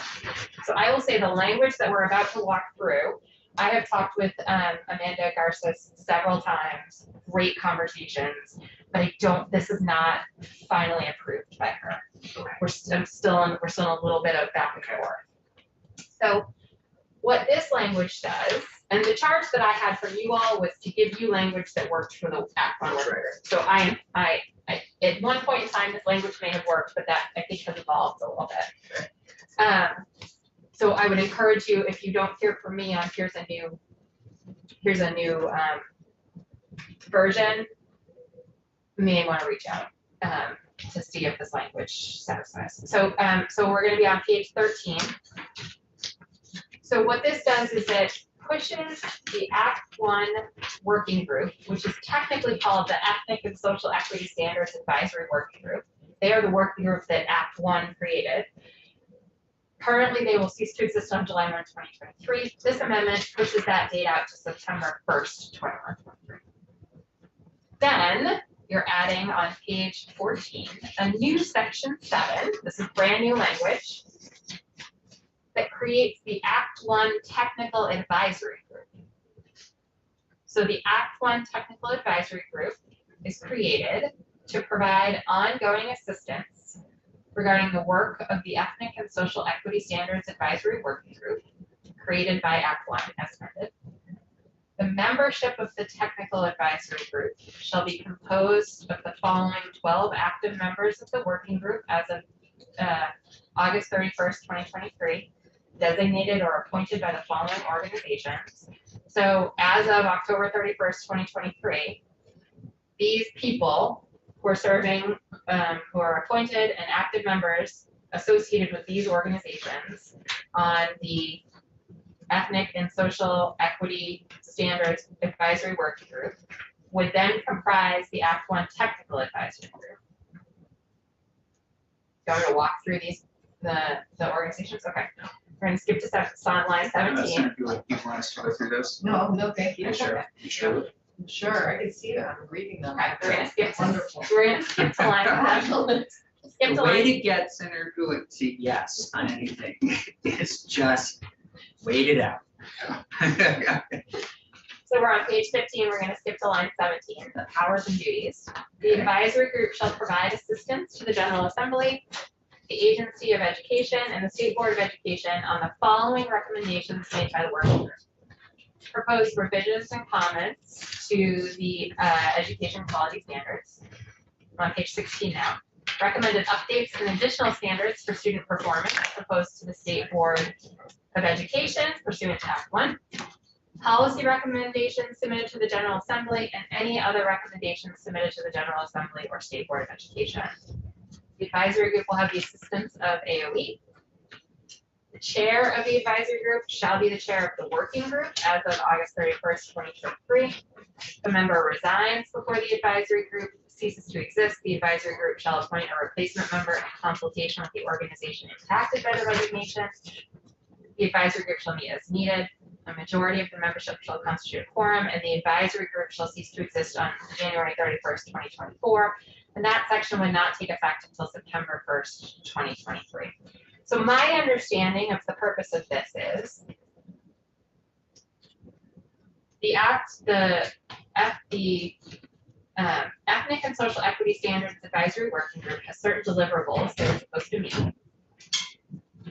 So I will say the language that we're about to walk through, I have talked with Amanda Garces several times, great conversations, but this is not finally approved by her. We're still in a little bit of back and forth. So what this language does, and the charge that I had from you all was to give you language that worked for the Act 1 worker. So I at one point in time, this language may have worked, but that I think has evolved a little bit. So I would encourage you, if you don't hear from me on here's a new version, you may want to reach out to see if this language satisfies. So we're going to be on page 13. So what this does is it pushes the Act 1 working group, which is technically called the Ethnic and Social Equity Standards Advisory Working Group. They are the working group that Act 1 created. Currently, they will cease to exist on July 1, 2023. This amendment pushes that date out to September 1st, 2023. Then you're adding on page 14 a new section 7. This is brand new language that creates the Act 1 Technical Advisory Group. So the Act 1 Technical Advisory Group is created to provide ongoing assistance regarding the work of the Ethnic and Social Equity Standards Advisory Working Group created by Act 1 as amended. The membership of the Technical Advisory Group shall be composed of the following 12 active members of the working group as of August 31st, 2023, designated or appointed by the following organizations. So as of October 31st, 2023, these people who are serving, who are appointed and active members associated with these organizations on the Ethnic and Social Equity Standards Advisory Working Group would then comprise the Act 1 Technical Advisory Group. Going to walk through the organizations? Okay. We're going to skip to line 17. You want us to go through this? No, thank you. You sure? You sure? Sure, I can see that, I'm reading them. Okay, we're gonna skip to, Wonderful. we're gonna skip to line. Skip The to way line. to get Senator Gulick to yes on anything is just wait it out. So we're on page 15, we're gonna skip to line 17, the powers and duties. The advisory group shall provide assistance to the General Assembly, the Agency of Education, and the State Board of Education on the following recommendations made by the working group. Proposed revisions and comments to the education quality standards. I'm on page 16 now. Recommended updates and additional standards for student performance proposed to the State Board of Education pursuant to Act 1. Policy recommendations submitted to the General Assembly and any other recommendations submitted to the General Assembly or State Board of Education. The advisory group will have the assistance of AOE. The chair of the advisory group shall be the chair of the working group as of August 31st, 2023. If a member resigns before the advisory group ceases to exist, the advisory group shall appoint a replacement member in consultation with the organization impacted by the resignation. The advisory group shall meet as needed. A majority of the membership shall constitute a quorum, and the advisory group shall cease to exist on January 31st, 2024. And that section would not take effect until September 1st, 2023. So my understanding of the purpose of this is the Ethnic and Social Equity Standards Advisory Working Group has certain deliverables they're supposed to meet.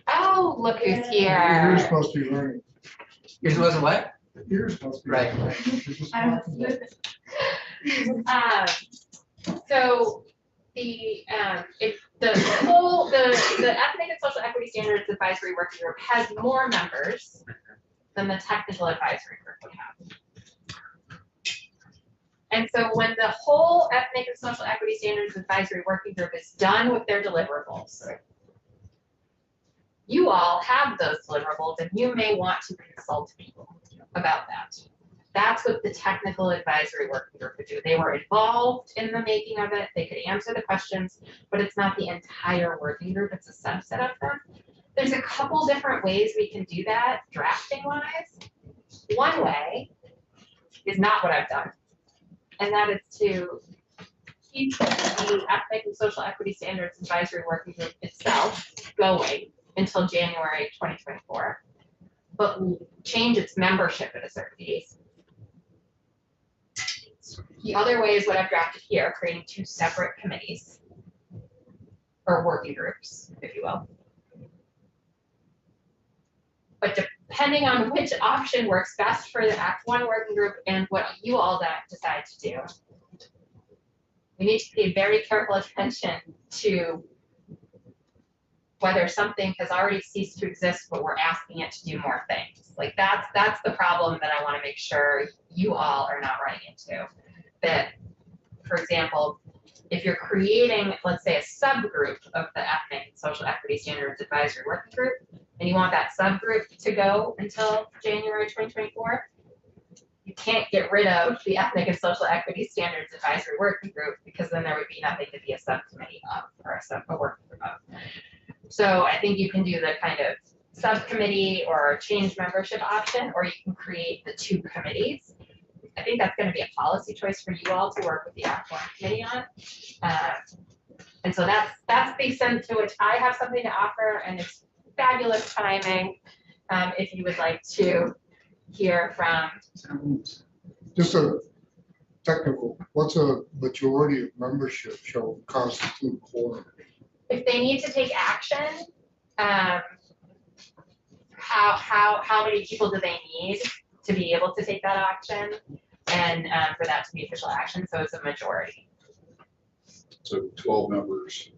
Oh, look who's You're here. supposed to be learning. Yours wasn't what? You're supposed to be. Right. learning. You're just talking about it. So the Ethnic and Social Equity Standards Advisory Working Group has more members than the Technical Advisory Group would have. And so when the whole Ethnic and Social Equity Standards Advisory Working Group is done with their deliverables, you all have those deliverables and you may want to consult people about that. That's what the Technical Advisory Working Group would do. They were involved in the making of it. They could answer the questions, but it's not the entire working group. It's a subset of them. There's a couple different ways we can do that drafting wise. One way is not what I've done. And that is to keep the Ethnic and Social Equity Standards Advisory Working Group itself going until January 2024, but change its membership at a certain date. The other way is what I've drafted here, creating two separate committees or working groups, if you will. But depending on which option works best for the Act 1 working group and what you all decide to do, we need to pay very careful attention to whether something has already ceased to exist, but we're asking it to do more things. Like that's the problem that I want to make sure you all are not running into. That, for example, if you're creating, let's say, a subgroup of the Ethnic and Social Equity Standards Advisory Working Group, and you want that subgroup to go until January 2024, you can't get rid of the Ethnic and Social Equity Standards Advisory Working Group because then there would be nothing to be a subcommittee of or a working group of. So I think you can do the kind of subcommittee or change membership option, or you can create the two committees. I think that's going to be a policy choice for you all to work with the Act 1 committee on. And so that's the extent to which I have something to offer, and it's fabulous timing if you would like to hear from. Just a technical, what's a majority of membership shall constitute quorum? If they need to take action, how many people do they need to be able to take that action and for that to be official action? So it's a majority. So 12 members.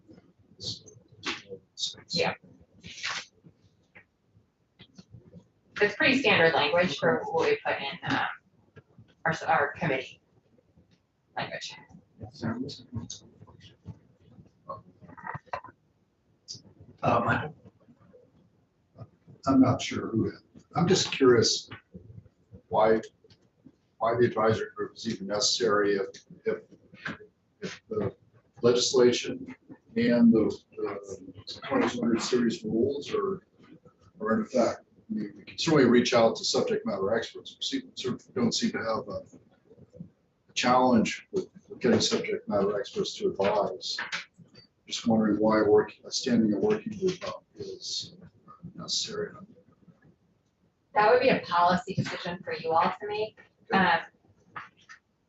Yeah. It's pretty standard language for what we put in our committee language. I'm not sure who, I'm just curious why the advisory group is even necessary if the legislation and the 2200 series rules are in effect. We can certainly reach out to subject matter experts. We don't seem to have challenge with getting subject matter experts to advise. Just wondering why standing a working group up is necessary. That would be a policy decision for you all to make.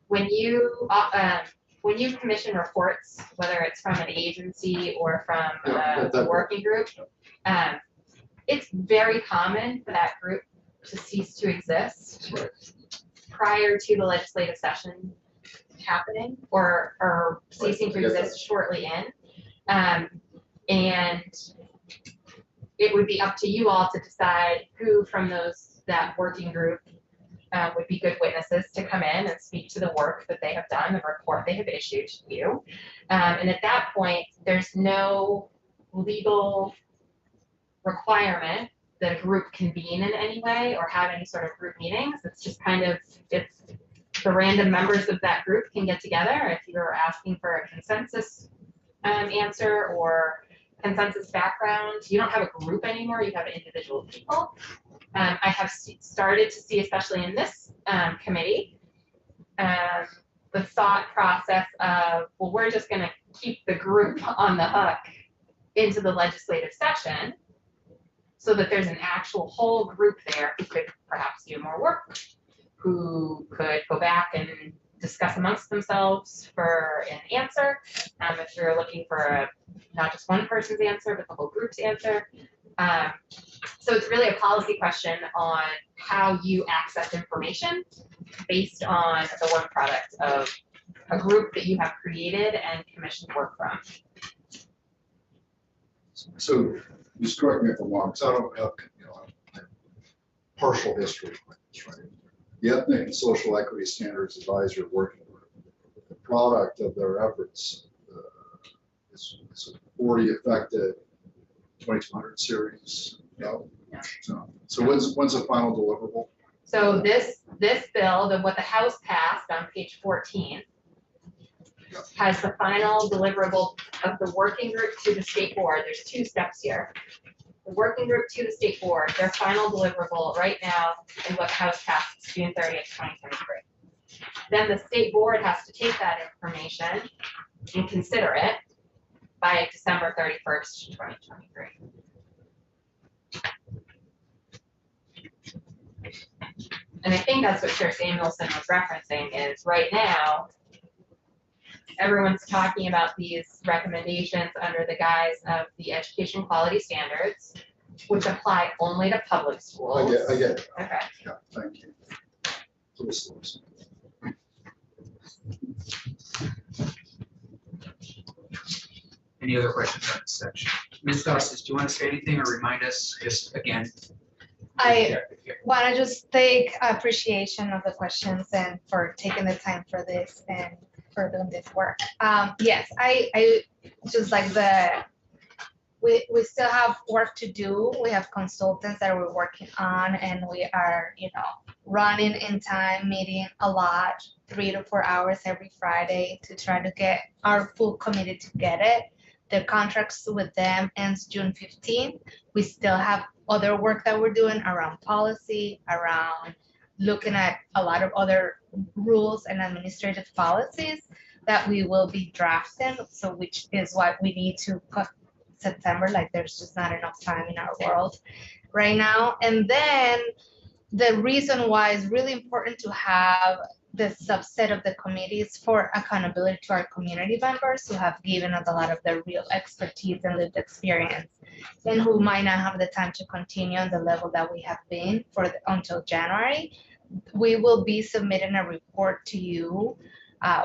When you commission reports, whether it's from an agency or from a working group, it's very common for that group to cease to exist Right. prior to the legislative session happening or ceasing to I get that. exist shortly in. And it would be up to you all to decide who from that working group would be good witnesses to come in and speak to the work that they have done, the report they have issued to you. And at that point, there's no legal requirement that a group convene in any way or have any sort of group meetings. It's just kind of, if the random members of that group can get together, if you're asking for a consensus answer or consensus background, you don't have a group anymore, you have individual people. I have started to see, especially in this committee, the thought process of, well, we're just gonna keep the group on the hook into the legislative session so that there's an actual whole group there who could perhaps do more work, who could go back and discuss amongst themselves for an answer. If you're looking for not just one person's answer, but the whole group's answer. So it's really a policy question on how you access information based on the work product of a group that you have created and commissioned work from. So just correct me if I'm wrong, because I don't have, partial history with this, right? The Ethnic and Social Equity Standards Advisory Working Group, the product of their efforts is already affected 2200 series. No. Yeah. So when's the final deliverable? So this bill, what the House passed on page 14, has the final deliverable of the working group to the state board. There's two steps here. The working group to the state board, their final deliverable right now is what the House passed June 30th, 2023. Then the state board has to take that information and consider it by December 31st, 2023. And I think that's what Chair Samuelson was referencing is right now, everyone's talking about these recommendations under the guise of the education quality standards, which apply only to public schools. I get it. Okay. Yeah, thank you. Please. Any other questions on this section? Ms. Dawes, do you want to say anything or remind us just again? I want to just take appreciation of the questions and for taking the time for this and for doing this work. Yes, I just like we still have work to do. We have consultants that we're working on and we are, running in time, meeting a lot, 3 to 4 hours every Friday to try to get our full committee to get it. The contracts with them ends June 15th. We still have other work that we're doing around policy, around looking at a lot of other rules and administrative policies that we will be drafting. So which is what we need to put September, like there's just not enough time in our world right now. And then the reason why it's really important to have the subset of the committees for accountability to our community members who have given us a lot of their real expertise and lived experience and who might not have the time to continue on the level that we have been until January. We will be submitting a report to you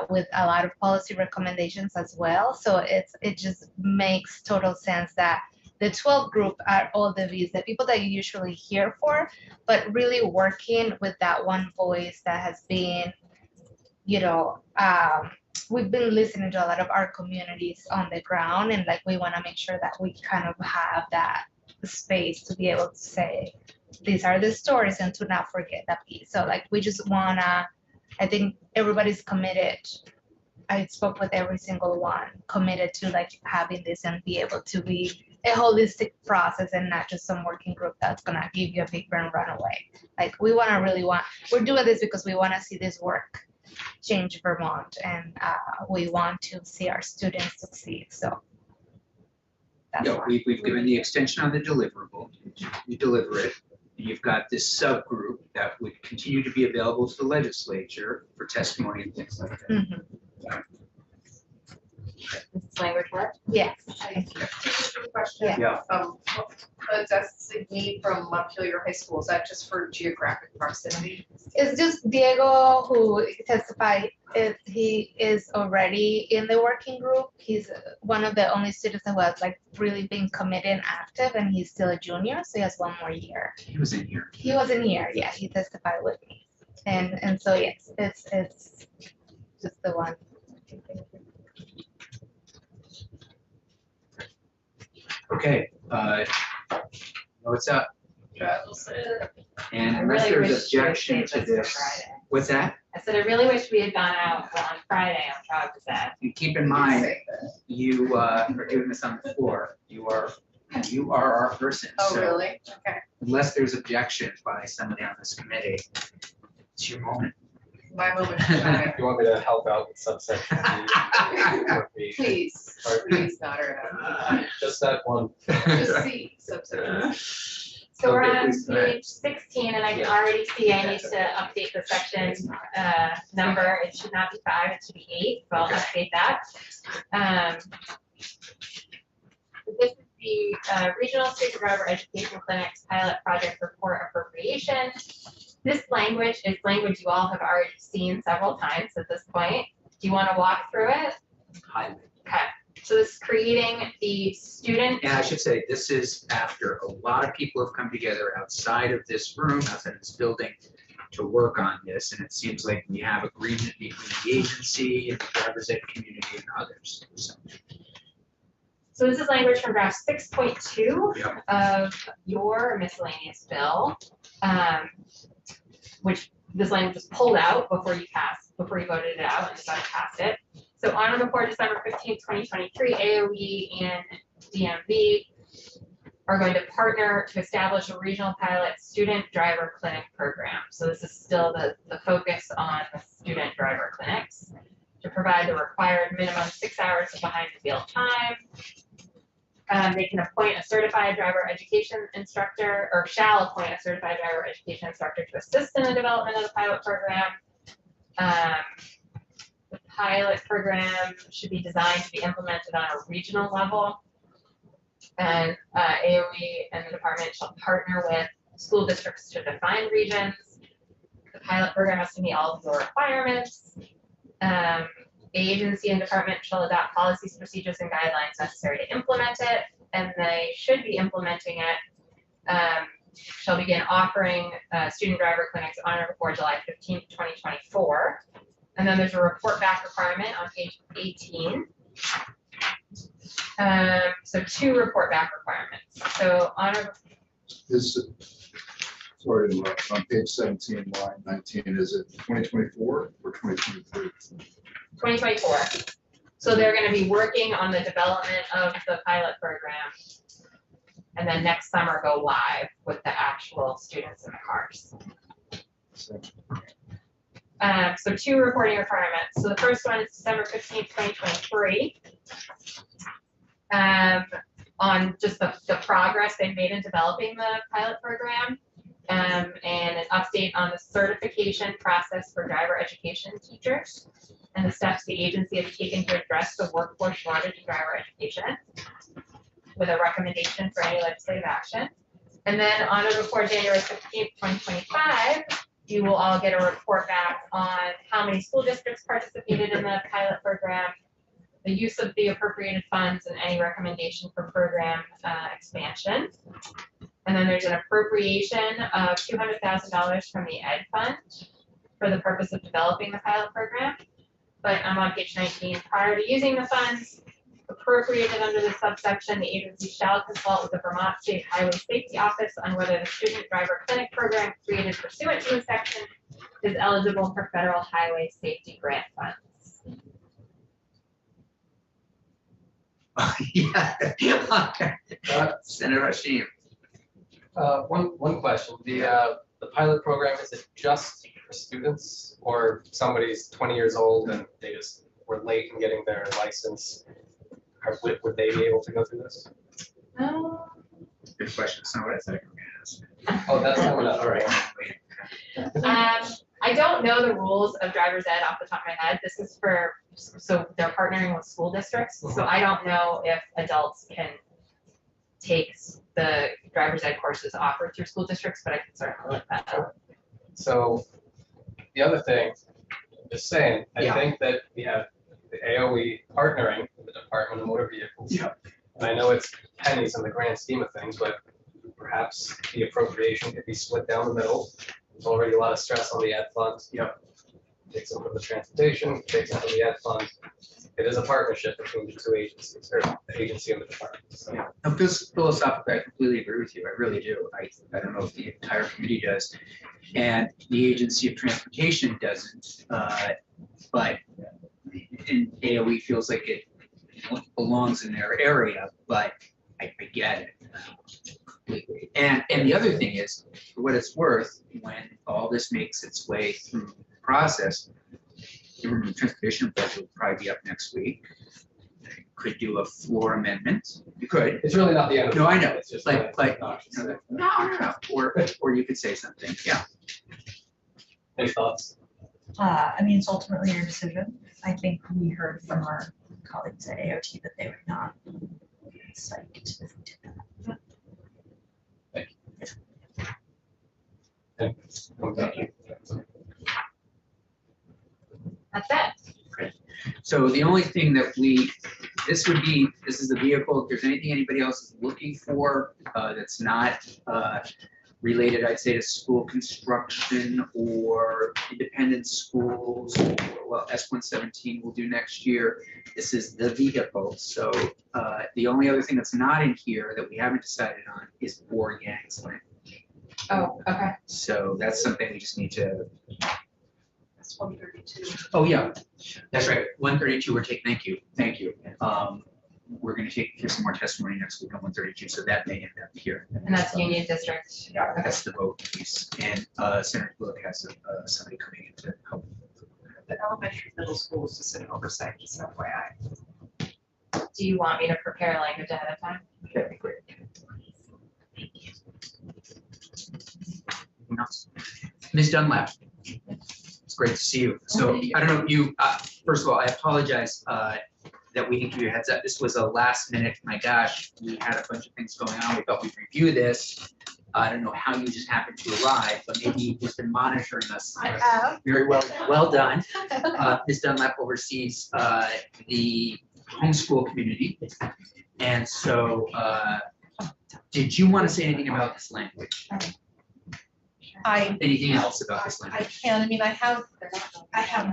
with a lot of policy recommendations as well. So it just makes total sense that the 12 group are all the V's, the people that you usually hear for, but really working with that one voice that has been, we've been listening to a lot of our communities on the ground, and like we want to make sure that we kind of have that space to be able to say, these are the stories and to not forget that piece. So like we just wanna, I think everybody's committed. I spoke with every single one, committed to like having this and be able to be a holistic process and not just some working group that's gonna give you a paper and run away. Like we're doing this because we wanna see this work change Vermont, and we want to see our students succeed. So that's Yeah, why. we've given the extension on the deliverable. You deliver it. And you've got this subgroup that would continue to be available to the legislature for testimony and things like that. Mhm. This language work. Yes. Just a question. Yeah. The designee from Montpelier High School, is that just for geographic proximity? It's just Diego who testified. He is already in the working group. He's one of the only students who has like really been committed and active, and he's still a junior, so he has one more year. He was in here. He wasn't here. Yeah, he testified with me, and so yes, it's just the one. Okay, what's up? And I unless really there's wish you had objection saved to us for this, Friday. what's that? I said, I really wish we had gone out on Friday on Travis Ave. And keep in mind, you are doing this on the floor. You are our person. Oh, So really? Okay. unless there's objection by somebody on this committee, it's your moment. My moment to shine. You want me to help out with subsection D? Please, please, Nader. Just that one. Just see subsection. So we're Okay, on please, go ahead. page 16, and I can Yeah. already see I need to update the section number. It should not be 5, it should be 8, so I'll update that. This is the Regional Student Driver Education Clinics Pilot Project Report Appropriation. This language is language you all have already seen several times at this point. Do you want to walk through it? Highly. Okay, so this is creating the student. And I should say, this is after a lot of people have come together outside of this room, outside of this building, to work on this, and it seems like we have agreement between the agency and the driver's ed community and others. So this is language from draft 6.2 Yep. of your miscellaneous bill, which this language was pulled out before you voted it out and decided to pass it. So on or before December 15th, 2023, AOE and DMV are going to partner to establish a regional pilot student driver clinic program. So this is still the focus on the student driver clinics to provide the required minimum 6 hours of behind the wheel time. They can appoint a certified driver education instructor, or shall appoint a certified driver education instructor to assist in the development of the pilot program. The pilot program should be designed to be implemented on a regional level. And AOE and the department shall partner with school districts to define regions. The pilot program has to meet all of the requirements. The agency and department shall adopt policies, procedures, and guidelines necessary to implement it, and they should be implementing it. Shall begin offering student driver clinics on or before July 15th, 2024. And then there's a report back requirement on page 18. So 2 report back requirements. So on or Sorry to interrupt, on page 17, line 19, is it 2024 or 2023? 2024. So they're going to be working on the development of the pilot program. And then next summer go live with the actual students in the cars. So 2 reporting requirements. So the first one is December 15th, 2023. On just the progress they've made in developing the pilot program. And an update on the certification process for driver education teachers and the steps the agency has taken to address the workforce shortage in driver education with a recommendation for any legislative action. And then on or before January 15th, 2025, you will all get a report back on how many school districts participated in the pilot program, the use of the appropriated funds, and any recommendation for program expansion. And then there's an appropriation of $200,000 from the Ed Fund for the purpose of developing the pilot program. But I'm on page 19. Prior to using the funds appropriated under this subsection, the agency shall consult with the Vermont State Highway Safety Office on whether the student driver clinic program created pursuant to this section is eligible for federal highway safety grant funds. Yeah. Senator Rashid. One question, the pilot program, is it just for students, or somebody's 20 years old and they just were late in getting their license? Would they be able to go through this? Good question. It's not what I thought you were gonna ask. Oh, that's coming up. All right. I don't know the rules of driver's ed off the top of my head. This is for, so they're partnering with school districts. So I don't know if adults can take the driver's ed courses offered through school districts, but I can certainly look that up. So the other thing, just saying, I Yeah. think that we have the AOE partnering with the Department of Motor Vehicles. Yeah. And I know it's pennies in the grand scheme of things, but perhaps the appropriation could be split down the middle. There's already a lot of stress on the ed funds. Yep. Take some from the transportation, take some from the ed fund. It is a partnership between the two agencies, or the agency and the department. So Yeah, no, philosophically, I completely agree with you. I really do. I don't know if the entire committee does. And the Agency of Transportation doesn't, but and AOE feels like it belongs in their area, but I get it completely. And the other thing is, for what it's worth, when all this makes its way through the process, the transportation budget will probably be up next week. Could do a floor amendment. You could. it's really not the end of No, I know. It's just Like- obnoxious. No. Or you could say something. Yeah. Any thoughts? I mean, it's ultimately your decision. I think we heard from our colleagues at AOT that they would not be psyched if we did that. Thank you. That's it. So the only thing that this is the vehicle, if there's anything anybody else is looking for, that's not, related, I'd say, to school construction or independent schools, or, well, S-117 will do next year. This is the vehicle. So, the only other thing that's not in here that we haven't decided on is Boar Yanks land. Oh, okay. So that's something we just need to. That's 132. Oh, yeah, that's right. 132, thank you. We're gonna hear some more testimony next week on 132, so that may end up here. And that's Union District. Yeah, that's the vote piece. And Senator Bullock has somebody coming in to help. The elementary, middle school is just an oversight, just FYI. Do you want me to prepare language ahead of time? That'd be great. Anything else? Ms. Dunlap. It's great to see you. So I don't know if you, first of all, I apologize that we didn't give you a heads up. This was a last minute, my gosh, we had a bunch of things going on. We thought we'd review this. I don't know how you just happened to arrive, but maybe you've just been monitoring us. I have. Very well done. Ms. Dunlap oversees the homeschool community. And so did you want to say anything about this language? Anything else about this I language? can, I mean, I have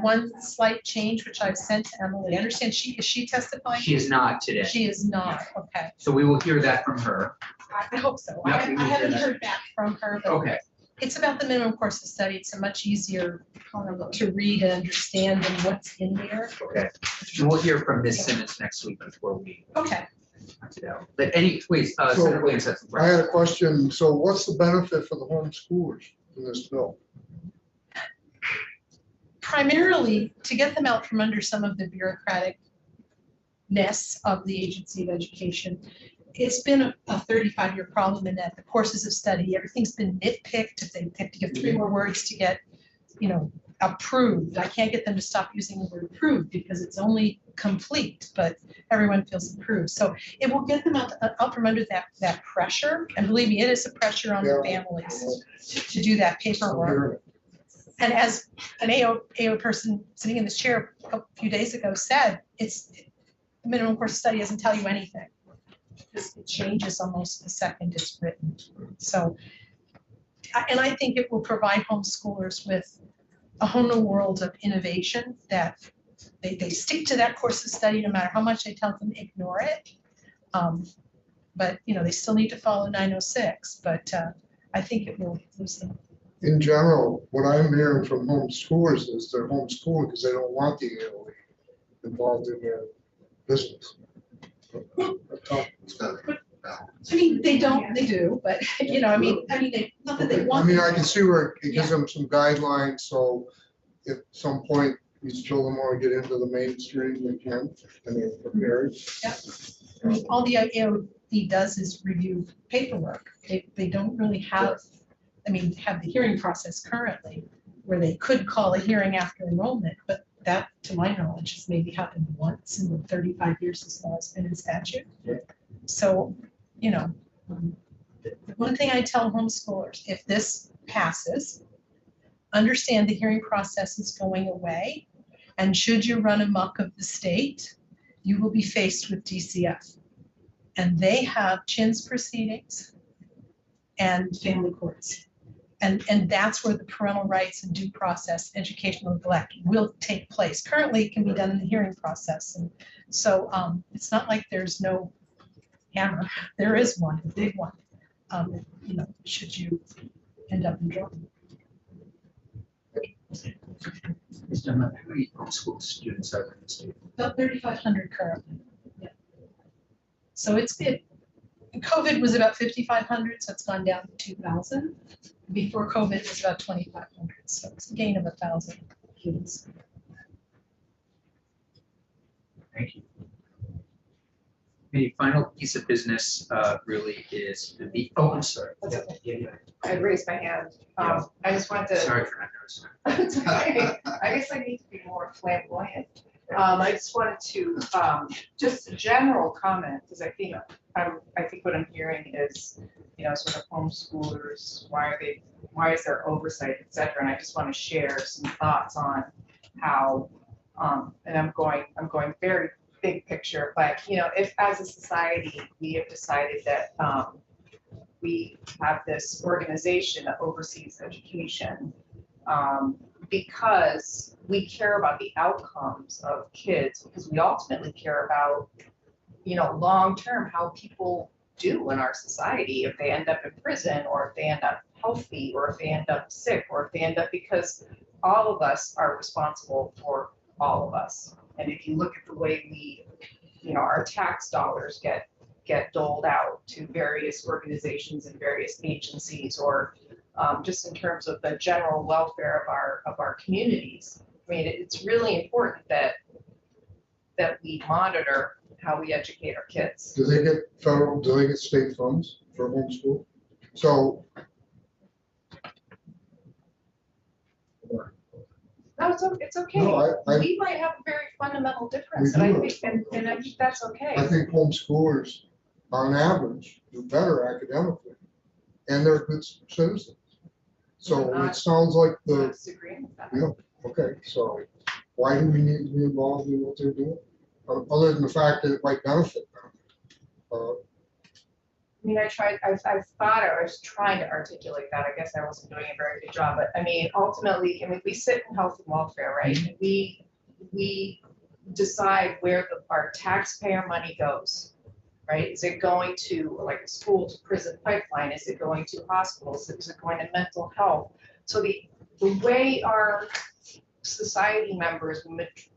one slight change, which I've sent to Emily. I understand is she testifying? She is not today. She is not, okay. So we will hear that from her. I hope so. Yeah, I we will hear haven't that. heard back from her, but Okay, it's about the minimum course of study. It's a much easier to read and understand than what's in there. okay. And we'll hear from Ms. Simmons next week before we Okay. hunt it out. But please, Senator Williams has some I had questions. a question. So what's the benefit for the homeschoolers in this bill? Primarily to get them out from under some of the bureaucraticness of the Agency of Education. It's been a 35-year problem in that the courses of study, everything's been nitpicked. If they have to give 3 more words to get, approved, I can't get them to stop using the word approved because it's only complete, but everyone feels approved. So it will get them out from under that pressure. And believe me, it is a pressure on the families to do that paperwork. And as an AO person sitting in this chair a few days ago said, the minimum course of study doesn't tell you anything. It changes almost the second it's written. So, and I think it will provide homeschoolers with a whole new world of innovation that they stick to that course of study no matter how much I tell them ignore it. But they still need to follow 906, but I think it will lose them. In general, what I'm hearing from homeschoolers is they're homeschooling because they don't want the AOE involved in their business. It's got to be balanced. I mean, they do, but, nothing not that they I want. mean, I can see where it gives them some guidelines, so if at some point these children want to get into the mainstream, they can, and they're prepared. I mean, all the AOD does is review paperwork. They don't really have, I mean, have the hearing process currently where they could call a hearing after enrollment, but that, to my knowledge, has maybe happened once in the 35 years this law has been in statute. So, you know, the one thing I tell homeschoolers, if this passes, understand the hearing process is going away. And should you run amok of the state, you will be faced with DCF. And they have CHINS proceedings and family courts. And that's where the parental rights and due process, educational neglect will take place. Currently, it can be done in the hearing process. And so it's not like there's no hammer. There is one, a big one, you know, should you end up in trouble. Ms. Dunlap, how many homeschool students are there in the state? About 3,500 currently. Yeah. So it's good. COVID was about 5,500, so it's gone down to 2,000. Before COVID, it was about 2,500, so it's a gain of 1,000 kids. Thank you. The final piece of business really is the, oh, I'm sorry. That's okay. Yeah. I raised my hand. I just wanted to. Sorry for not noticing. It's okay. I guess I need to be more flamboyant. I just wanted to, just a general comment, because I think what I'm hearing is, you know, sort of homeschoolers, why is there oversight, et cetera, and I just want to share some thoughts on how, and I'm going very big picture, but, you know, if as a society, we have decided that, we have this organization that oversees education, because we care about the outcomes of kids, because we ultimately care about, you know, long-term how people do in our society if they end up in prison, or if they end up healthy, or if they end up sick, or if they end up, because all of us are responsible for all of us. And if you look at the way we, you know, our tax dollars get doled out to various organizations and various agencies, or just in terms of the general welfare of our communities. I mean, it's really important that we monitor how we educate our kids. Do they get federal, do they get state funds for homeschool? So. No, it's okay. No, We might have a very fundamental difference, We and I do. think, and I think that's okay. I think homeschoolers, on average, do better academically, and they're good citizens. So I'm it not- sounds like I'm not the, disagreeing with that. yeah, okay, so why do we need to be involved in what they're doing? Other than the fact that it might benefit them. I mean, I thought I was trying to articulate that. I guess I wasn't doing a very good job, but I mean, ultimately, I mean, we sit in health and welfare, right? And we decide where our taxpayer money goes, right? Is it going to like a school to prison pipeline? Is it going to hospitals? Is it going to mental health? So the way our society members,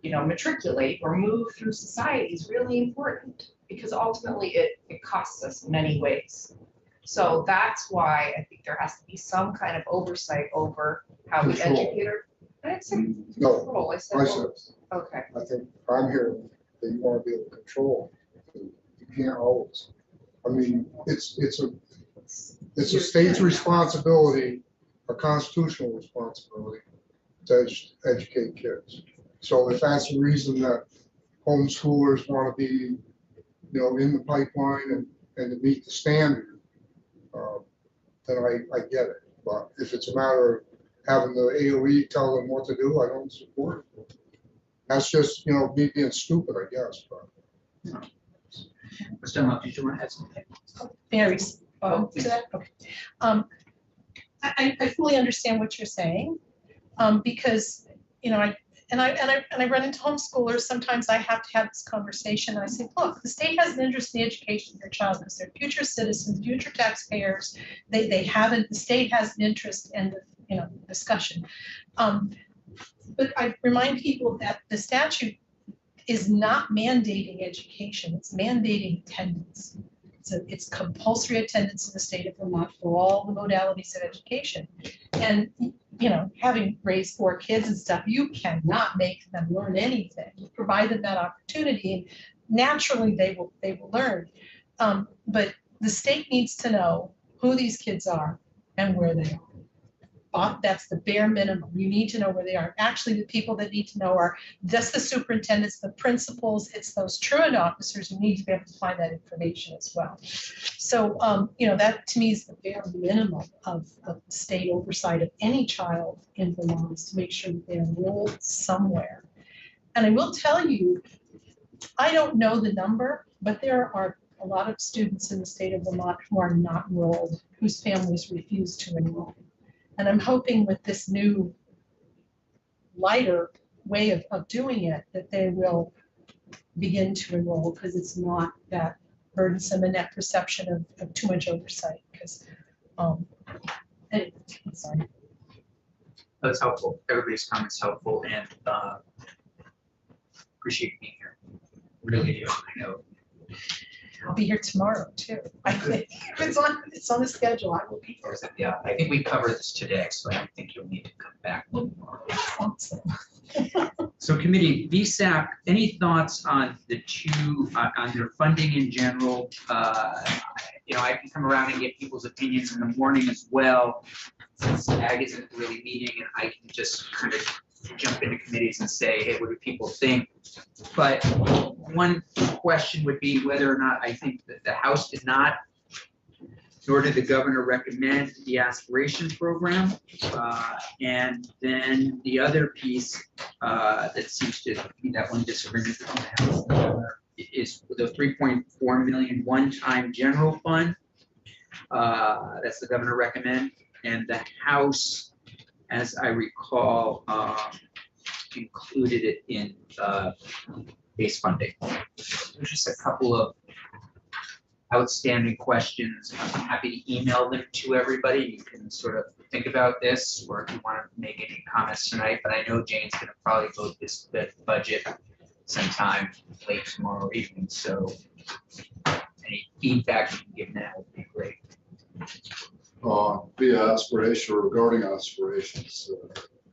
you know, matriculate or move through society is really important, because ultimately it costs us in many ways. So that's why I think there has to be some kind of oversight over how we Control. educate our. I didn't say No, control, I said I said- over. Okay. I think I'm hearing that you want to be able to control. You can't always. I mean, it's a state's responsibility, a constitutional responsibility to educate kids. So if that's the reason that homeschoolers want to be, you know, in the pipeline and to meet the standard, then I get it. But if it's a matter of having the AOE tell them what to do, I don't support it. That's just, you know, me being stupid, I guess, but. Ms. Dunlap, did you want to add something? Mary, to that? Okay. I fully understand what you're saying, because, you know, I run into homeschoolers. Sometimes I have to have this conversation, and I say, look, the state has an interest in the education of your child because they're future citizens, future taxpayers. They haven't. The state has an interest in the, you know, discussion. But I remind people that the statute is not mandating education, it's mandating attendance. It's it's compulsory attendance in the state of Vermont for all the modalities of education. And, you know, having raised 4 kids and stuff, you cannot make them learn anything. You provide them that opportunity, and naturally they will learn. But the state needs to know who these kids are and where they are. That's the bare minimum. You need to know where they are. Actually, the people that need to know are just the superintendents, the principals. It's those truant officers who need to be able to find that information as well. So, you know, that to me is the bare minimum of state oversight of any child in Vermont, is to make sure that they're enrolled somewhere. And I will tell you, I don't know the number, but there are a lot of students in the state of Vermont who are not enrolled, whose families refuse to enroll. And I'm hoping with this new lighter way of doing it, that they will begin to enroll, because it's not that burdensome and that perception of too much oversight. Because, anyway, sorry. That's helpful. Everybody's comments helpful, and appreciate you being here. Really do. I know. I'll be here tomorrow too. I think if it's on the schedule, I will be here. Yeah, I think we covered this today, so I don't think you'll need to come back. So committee, VSAC, any thoughts on the two, on their funding in general? You know, I can come around and get people's opinions in the morning as well, since SAG isn't really meeting, and I can just kind of jump into committees and say, hey, what do people think? But one question would be whether or not I think that the House did not, nor did the governor recommend the aspiration program. And then the other piece that seems to be that one disagreement between the House and the governor is the 3.4 million one-time general fund. That's the governor recommend, and the House, as I recall, included it in base funding. There's just a couple of outstanding questions. I'm happy to email them to everybody. You can sort of think about this, or if you want to make any comments tonight, but I know Jane's going to probably vote this budget sometime late tomorrow evening. So any feedback you can give now would be great. Via aspiration or regarding aspirations,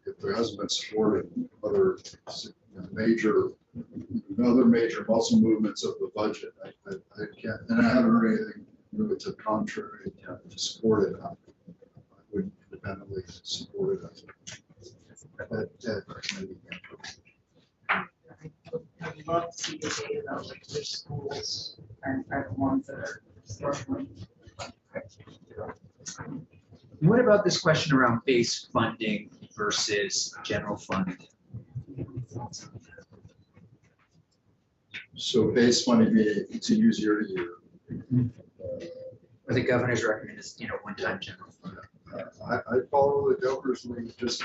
if there hasn't been support in other major muscle movements of the budget, I can't, and I haven't heard anything really to the contrary to support it. I wouldn't independently support it. I'd love to see the data though, like which schools are the ones that are struggling. What about this question around base funding versus general fund? So base funding, it's a use year to year. Or the governor's recommend is, you know, one-time general fund. I follow the governor's lead. Just,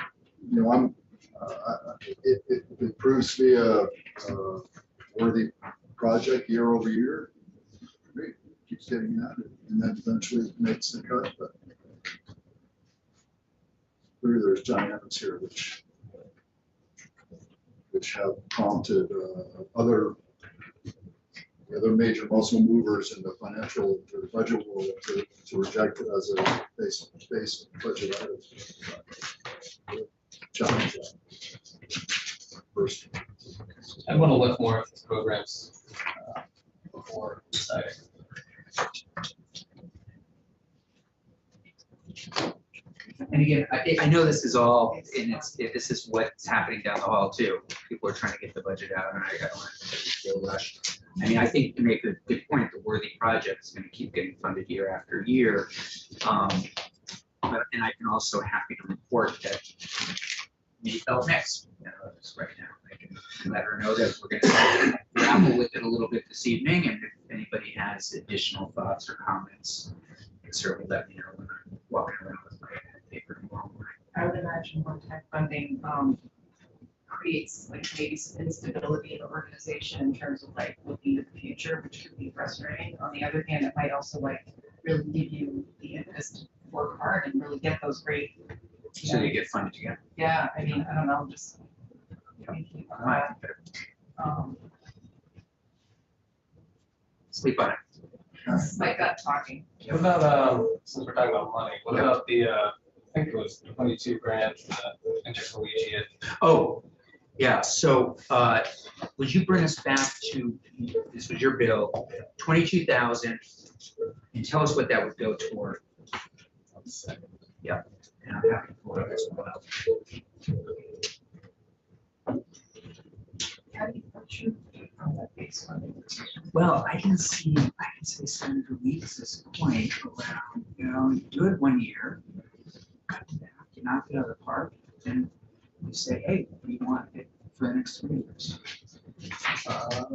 you know, it proves to be a worthy project year over year. Great, keeps getting that, and then eventually it makes the cut. But there's dynamics here which have prompted other major muscle movers in the financial, the budget world to reject it as a base budget item. Challenge that. First. I want to look more at these programs before deciding. And again, I know this is all, and this is what's happening down the hall too. People are trying to get the budget out, and I don't want to feel rushed. I mean, I think to make a good point, the worthy project is going to keep getting funded year after year. And I can also happy to report that we felt next, you know, just right now. I can let her know that we're going to grapple with it a little bit this evening, and if anybody has additional thoughts or comments, certainly let me know when I'm walking around with my paper tomorrow morning. I would imagine one-time funding creates like maybe some instability in the organization in terms of like looking to the future, which could be frustrating. On the other hand, it might also like really give you the impetus to work hard and really get those great. So you get funded again. Yeah, I mean, I don't know, just thinking about that. Sleep on it. This is my gut talking. What about, since we're talking about money, what about the, I think it was 22 grand for the intercollegiate? Oh, yeah, so, would you bring us back to, this was your bill, 22,000, and tell us what that would go toward? Yeah, and I'm happy to pull it up as well. How do you function on that base funding? Well, I can see Senator Weeks's point around, you do it 1 year, cut it back, you knock it out of the park, and you say, hey, we want it for the next 3 years.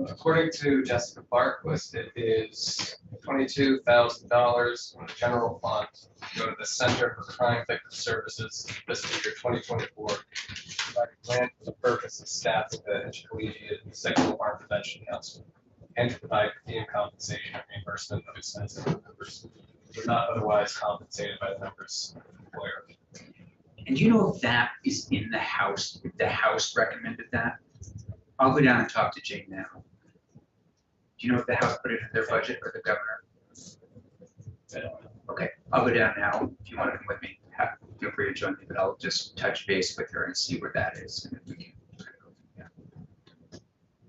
According to Jessica Barquist, it is $22,000 from the general fund to go to the Center for Crime Victim Services fiscal year 2024. Provide a grant for the purpose of staffing the Intercollegiate Sexual Harm Prevention Council and to provide fee and compensation and reimbursement of expenses of members who are not otherwise compensated by the members' employer. And you know if that is in the House, if the House recommended that? I'll go down and talk to Jane now. Do you know if the House put it in their budget or the governor? I don't know. Okay, I'll go down now. If you want to come with me, feel free to join me, but I'll just touch base with her and see where that is. And then we can kind of go from there.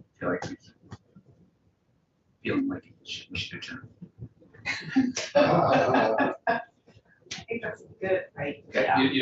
I feel like feeling like we should adjourn. I think that's good, right? Okay. You don't